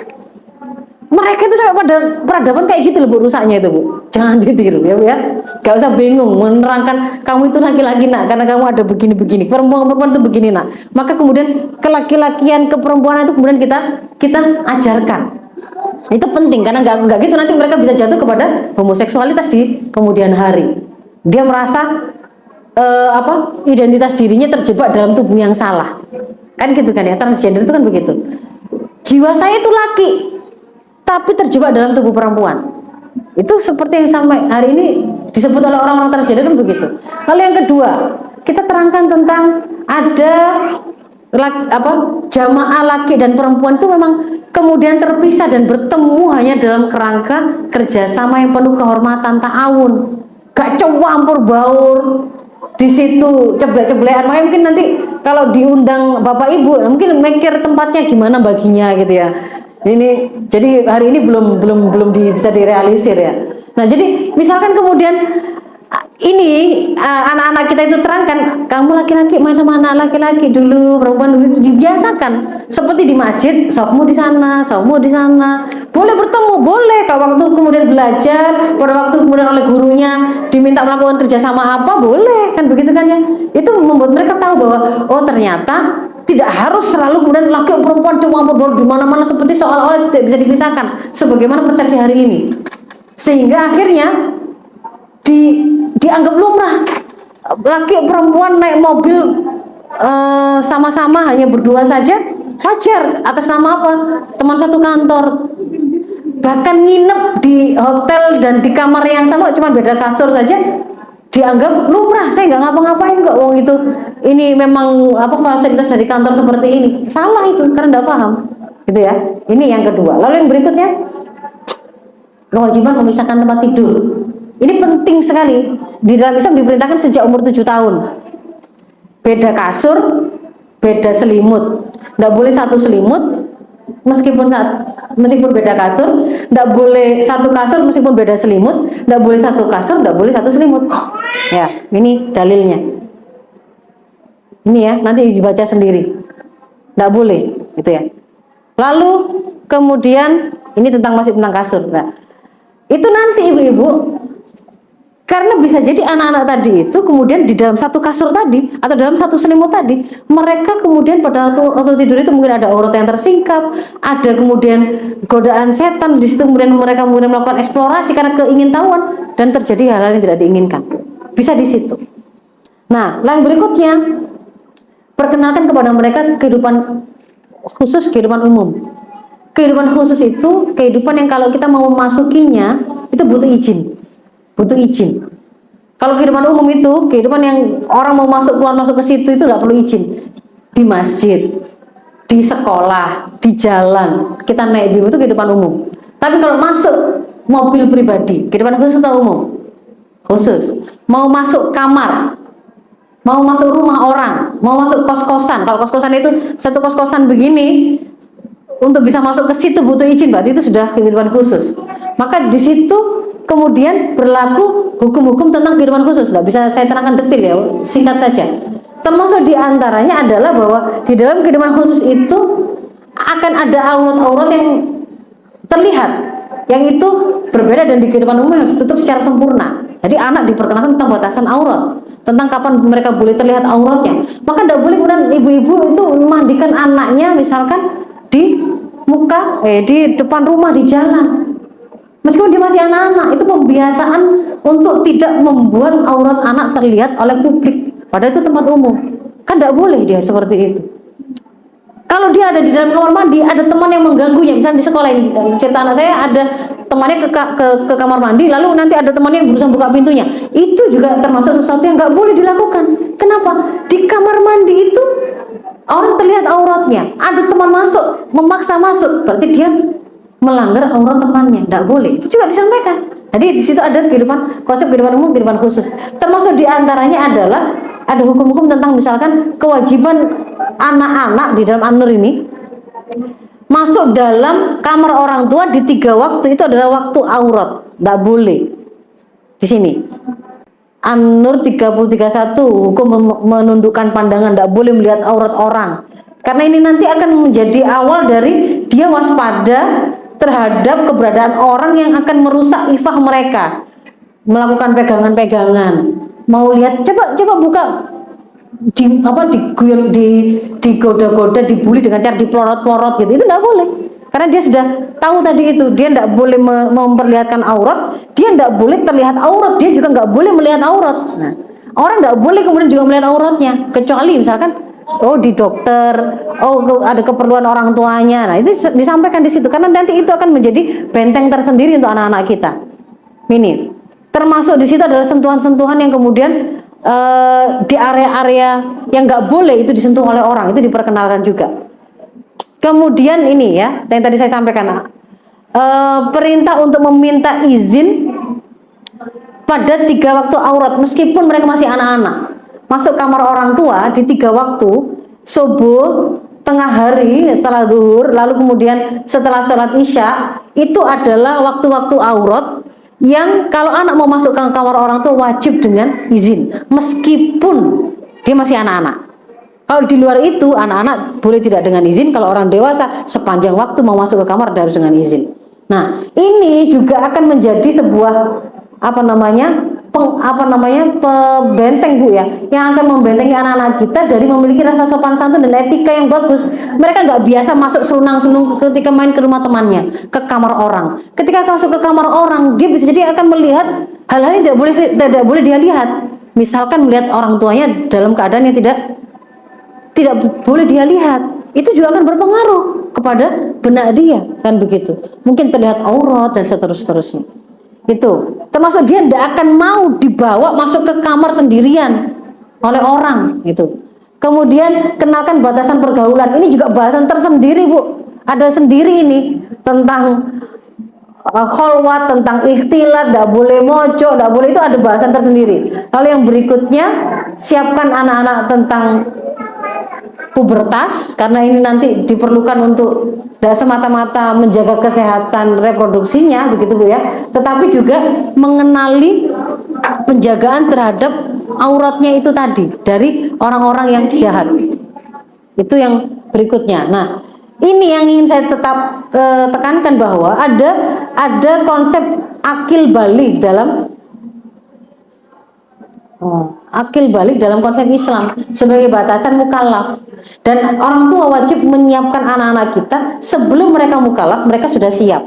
Mereka itu sampai pada peradaban kayak gitu loh Bu, rusaknya itu Bu. Jangan ditiru ya Bu ya. Gak usah bingung menerangkan kamu itu laki-laki nak, karena kamu ada begini-begini. Perempuan itu begini nak. Maka kemudian kelaki-lakian, keperempuanan itu kemudian kita ajarkan. Itu penting karena nggak gitu nanti mereka bisa jatuh kepada homoseksualitas di kemudian hari. Dia merasa identitas dirinya terjebak dalam tubuh yang salah, kan gitu kan ya. Transgender itu kan begitu, jiwa saya itu laki tapi terjebak dalam tubuh perempuan. Itu seperti yang sampai hari ini disebut oleh orang-orang transgender kan begitu. Lalu yang kedua, kita terangkan tentang ada jamaah laki dan perempuan itu memang kemudian terpisah dan bertemu hanya dalam kerangka kerjasama yang penuh kehormatan, ta'awun, gak campur baur di situ ceblek-ceblekan. Makanya mungkin nanti kalau diundang bapak ibu mungkin mikir tempatnya gimana baginya gitu ya. Ini jadi hari ini belum bisa direalisir ya. Nah jadi misalkan kemudian ini anak-anak kita itu terangkan, kamu laki-laki main sama anak laki-laki dulu, perempuan dulu, dibiasakan. Seperti di masjid, sopmu di sana, boleh bertemu, boleh. Kalau waktu kemudian belajar, pada waktu kemudian oleh gurunya diminta melakukan kerjasama apa, boleh, kan begitu kan ya. Itu membuat mereka tahu bahwa oh ternyata tidak harus selalu kemudian laki dan perempuan cuma baru di mana-mana seperti seolah-olah tidak bisa dipisahkan sebagaimana persepsi hari ini. Sehingga akhirnya dianggap lumrah laki perempuan naik mobil sama-sama hanya berdua saja wajar, atas nama apa? Teman satu kantor, bahkan nginep di hotel dan di kamar yang sama cuma beda kasur saja dianggap lumrah. Saya nggak ngapa-ngapain kok, wong itu ini memang fasilitas dari kantor seperti ini. Salah itu karena nggak paham gitu ya. Ini yang kedua. Lalu yang berikutnya, kewajiban memisahkan tempat tidur. Ini penting sekali. Di dalam Islam diperintahkan sejak umur 7 tahun. Beda kasur, beda selimut. Nggak boleh satu selimut meskipun beda kasur. Nggak boleh satu kasur meskipun beda selimut. Nggak boleh satu kasur, nggak boleh satu selimut. Ya, ini dalilnya. Ini ya, nanti dibaca sendiri. Nggak boleh. gitu ya. Lalu kemudian ini masih tentang kasur. Nah, itu nanti ibu-ibu, karena bisa jadi anak-anak tadi itu kemudian di dalam satu kasur tadi atau dalam satu selimut tadi, mereka kemudian pada waktu tidur itu mungkin ada aurat yang tersingkap, ada kemudian godaan setan di situ, kemudian mereka kemudian melakukan eksplorasi karena keingintahuan dan terjadi hal-hal yang tidak diinginkan. Bisa di situ. Nah, yang berikutnya, perkenalkan kepada mereka kehidupan khusus, kehidupan umum. Kehidupan khusus itu kehidupan yang kalau kita mau memasukinya itu butuh izin. Butuh izin. Kalau kehidupan umum itu kehidupan yang orang mau masuk keluar masuk ke situ itu nggak perlu izin. Di masjid, di sekolah, di jalan kita naik bis itu kehidupan umum. Tapi kalau masuk mobil pribadi, kehidupan khusus atau umum? Khusus. Mau masuk kamar, mau masuk rumah orang, mau masuk kos-kosan. Kalau kos-kosan itu satu kos-kosan begini, untuk bisa masuk ke situ butuh izin, berarti itu sudah kehidupan khusus. Maka di situ kemudian berlaku hukum-hukum tentang kehidupan khusus. Nggak bisa saya terangkan detail ya, singkat saja. Termasuk diantaranya adalah bahwa di dalam kehidupan khusus itu akan ada aurat-aurat yang terlihat, yang itu berbeda dan di kehidupan umum harus tutup secara sempurna. Jadi anak diperkenalkan tentang batasan aurat, tentang kapan mereka boleh terlihat auratnya. Maka tidak boleh kemudian ibu-ibu itu memandikan anaknya misalkan di di depan rumah, di jalan. Meskipun dia masih anak-anak, itu pembiasaan untuk tidak membuat aurat anak terlihat oleh publik. Padahal itu tempat umum. Kan tidak boleh dia seperti itu. Kalau dia ada di dalam kamar mandi, ada teman yang mengganggunya. Misalnya di sekolah ini, cerita anak saya ada temannya ke kamar mandi, lalu nanti ada temannya yang berusaha buka pintunya. Itu juga termasuk sesuatu yang nggak boleh dilakukan. Kenapa? Di kamar mandi itu orang terlihat auratnya, ada teman masuk, memaksa masuk, berarti dia melanggar aurat temannya, tidak boleh. Itu juga disampaikan. Jadi di situ ada konsep kehidupan umum, kehidupan khusus. Termasuk diantaranya adalah ada hukum-hukum tentang misalkan kewajiban anak-anak di dalam An-Nur ini masuk dalam kamar orang tua di 3 waktu itu adalah waktu aurat, tidak boleh. Di sini An-Nur 30:31 hukum menundukkan pandangan, tidak boleh melihat aurat orang. Karena ini nanti akan menjadi awal dari dia waspada terhadap keberadaan orang yang akan merusak ifah mereka, melakukan pegangan-pegangan, mau lihat, coba buka, diguyur, digoda-goda, dibully dengan cara dipelorot-pelorot gitu, itu tidak boleh. Karena dia sudah tahu tadi itu, dia tidak boleh memperlihatkan aurat, dia tidak boleh terlihat aurat, dia juga nggak boleh melihat aurat. Nah, orang tidak boleh kemudian juga melihat auratnya, kecuali misalkan di dokter, ada keperluan orang tuanya. Nah, itu disampaikan di situ karena nanti itu akan menjadi benteng tersendiri untuk anak-anak kita. Ini termasuk di situ adalah sentuhan-sentuhan yang kemudian di area-area yang nggak boleh itu disentuh oleh orang, itu diperkenalkan juga. Kemudian ini ya, yang tadi saya sampaikan, perintah untuk meminta izin pada 3 waktu aurat meskipun mereka masih anak-anak. Masuk kamar orang tua di 3 waktu, subuh, tengah hari, setelah zuhur, lalu kemudian setelah sholat isya, itu adalah waktu-waktu aurat yang kalau anak mau masuk ke kamar orang tua wajib dengan izin, meskipun dia masih anak-anak. Kalau di luar itu, anak-anak boleh tidak dengan izin, kalau orang dewasa sepanjang waktu mau masuk ke kamar harus dengan izin. Nah, ini juga akan menjadi sebuah benteng Bu ya, yang akan membentengi anak-anak kita dari memiliki rasa sopan santun dan etika yang bagus. Mereka nggak biasa masuk serunang-serunung ketika main ke rumah temannya, ke kamar orang. Ketika masuk ke kamar orang, dia bisa jadi akan melihat hal-hal yang tidak boleh dia lihat. Misalkan melihat orang tuanya dalam keadaan yang tidak boleh dia lihat, itu juga akan berpengaruh kepada benak dia, kan begitu. Mungkin terlihat aurat dan seterusnya. Itu termasuk dia tidak akan mau dibawa masuk ke kamar sendirian oleh orang gitu. Kemudian kenalkan batasan pergaulan, ini juga bahasan tersendiri Bu, ada sendiri ini tentang kholwat, tentang ikhtilat, tidak boleh mojok, tidak boleh, itu ada bahasan tersendiri. Lalu yang berikutnya, siapkan anak-anak tentang pubertas, karena ini nanti diperlukan untuk tidak semata-mata menjaga kesehatan reproduksinya, begitu Bu ya, tetapi juga mengenali penjagaan terhadap auratnya itu tadi dari orang-orang yang jahat. Itu yang berikutnya. Nah, Ini yang ingin saya tetap tekankan, bahwa ada konsep akil balik dalam akil balik dalam konsep Islam sebagai batasan mukallaf, dan orang tua wajib menyiapkan anak-anak kita sebelum mereka mukallaf. Mereka sudah siap,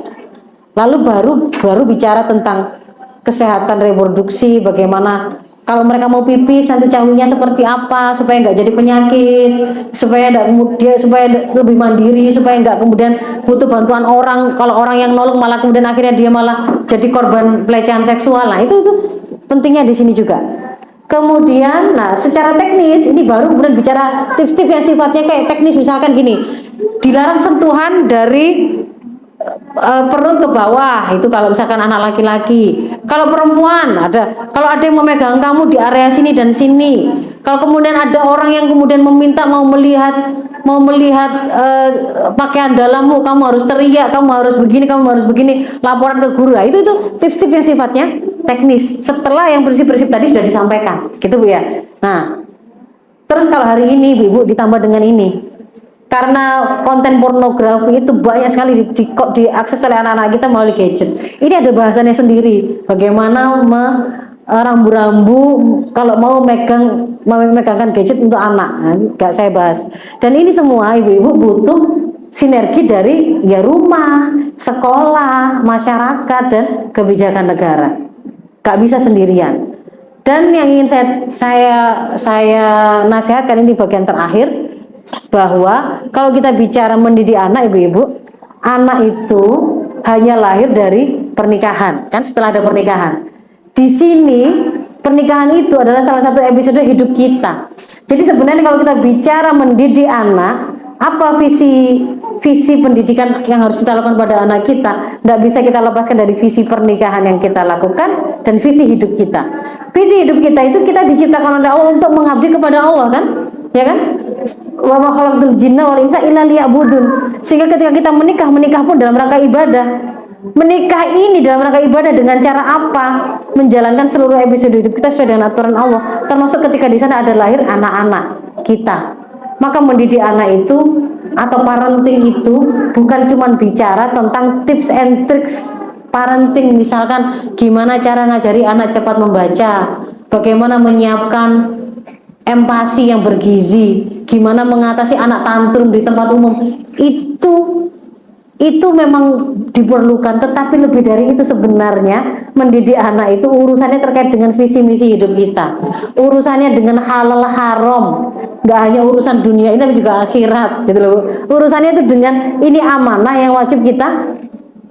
lalu baru bicara tentang kesehatan reproduksi, bagaimana kalau mereka mau pipis nanti caminya seperti apa supaya nggak jadi penyakit, supaya lebih mandiri, supaya nggak kemudian butuh bantuan orang. Kalau orang yang nolong malah kemudian akhirnya dia malah jadi korban pelecehan seksual. Nah, itu pentingnya di sini juga. Kemudian, nah secara teknis ini baru kemudian bicara tips-tips yang sifatnya kayak teknis, misalkan gini, dilarang sentuhan dari perut ke bawah, itu kalau misalkan anak laki-laki. Kalau perempuan kalau ada yang memegang kamu di area sini dan sini, kalau kemudian ada orang yang kemudian meminta mau melihat pakaian dalammu, kamu harus teriak, kamu harus begini, laporan ke guru. Nah, itu tips-tips yang sifatnya teknis setelah yang prinsip-prinsip tadi sudah disampaikan, gitu Bu ya. Nah, terus kalau hari ini Bu ditambah dengan ini, karena konten pornografi itu banyak sekali diakses oleh anak-anak kita melalui gadget. Ini ada bahasannya sendiri, bagaimana rambu-rambu kalau mau megangkan gadget untuk anak. Nah, gak saya bahas. Dan ini semua ibu-ibu butuh sinergi dari ya rumah, sekolah, masyarakat, dan kebijakan negara. Gak bisa sendirian. Dan yang ingin saya nasihatkan ini bagian terakhir, bahwa kalau kita bicara mendidik anak, ibu-ibu, anak itu hanya lahir dari pernikahan, kan? Setelah ada pernikahan, di sini pernikahan itu adalah salah satu episode hidup kita. Jadi sebenarnya kalau kita bicara mendidik anak, apa visi pendidikan yang harus kita lakukan pada anak kita, tidak bisa kita lepaskan dari visi pernikahan yang kita lakukan dan visi hidup kita. Visi hidup kita itu kita diciptakan oleh Allah untuk mengabdi kepada Allah, kan? Ya kan? Wa ma khalaqtul jinna wal insa illa liya'budun. Sehingga ketika kita menikah pun dalam rangka ibadah. Menikah ini dalam rangka ibadah dengan cara apa? Menjalankan seluruh episode hidup kita sesuai dengan aturan Allah. Termasuk ketika di sana ada lahir anak-anak kita. Maka mendidik anak itu atau parenting itu bukan cuma bicara tentang tips and tricks parenting, misalkan gimana cara ngajari anak cepat membaca, bagaimana menyiapkan empati yang bergizi, gimana mengatasi anak tantrum di tempat umum. Itu memang diperlukan, tetapi lebih dari itu sebenarnya mendidik anak itu urusannya terkait dengan visi misi hidup kita, urusannya dengan halal haram, nggak hanya urusan dunia ini tapi juga akhirat, gitu loh. Urusannya itu dengan ini amanah yang wajib kita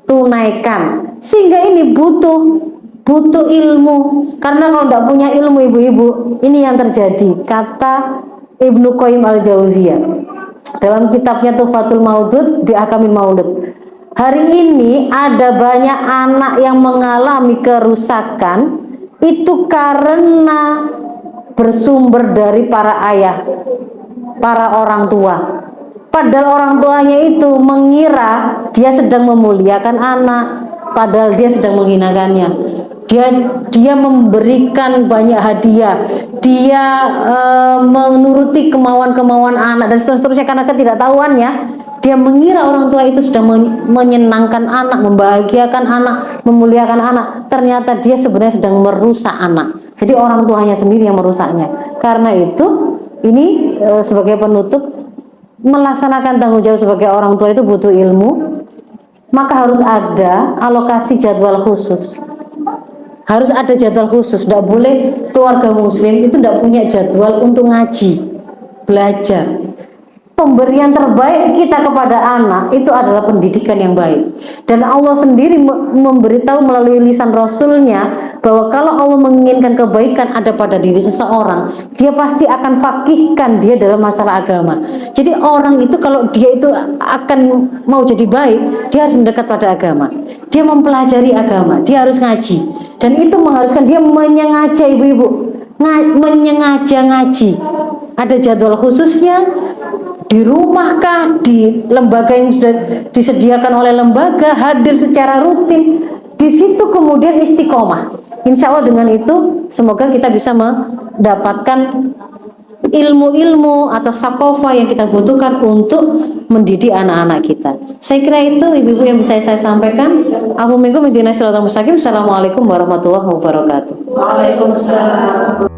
tunaikan, sehingga ini butuh ilmu. Karena kalau tidak punya ilmu, ibu-ibu, ini yang terjadi. Kata Ibnu Qayyim al-Jauziyah dalam kitabnya Tuhfatul Maudud bi Ahkamil Maulud, hari ini ada banyak anak yang mengalami kerusakan itu karena bersumber dari para ayah, para orang tua. Padahal orang tuanya itu mengira dia sedang memuliakan anak, padahal dia sedang menghinakannya. Dia memberikan banyak hadiah, dia menuruti kemauan-kemauan anak dan seterusnya, karena ketidaktahuannya dia mengira orang tua itu sedang menyenangkan anak, membahagiakan anak, memuliakan anak. Ternyata dia sebenarnya sedang merusak anak. Jadi orang tuanya sendiri yang merusaknya. Karena itu ini sebagai penutup, melaksanakan tanggung jawab sebagai orang tua itu butuh ilmu, maka harus ada alokasi jadwal khusus. Harus ada jadwal khusus. Tidak boleh keluarga muslim itu tidak punya jadwal untuk ngaji, belajar. Pemberian terbaik kita kepada anak itu adalah pendidikan yang baik. Dan Allah sendiri memberitahu melalui lisan Rasulnya bahwa kalau Allah menginginkan kebaikan ada pada diri seseorang, dia pasti akan fakihkan dia dalam masalah agama. Jadi orang itu kalau dia itu akan mau jadi baik, dia harus mendekat pada agama. Dia mempelajari agama, dia harus ngaji. Dan itu mengharuskan dia menyengaja, ibu-ibu, menyengaja ngaji. Ada jadwal khususnya, di rumah kah, di lembaga yang sudah disediakan oleh lembaga, hadir secara rutin. Di situ kemudian istiqomah. Insya Allah dengan itu semoga kita bisa mendapatkan ilmu-ilmu atau sakofa yang kita butuhkan untuk mendidik anak-anak kita. Saya kira itu ibu-ibu yang bisa saya sampaikan. Assalamualaikum warahmatullahi wabarakatuh. Waalaikumsalam.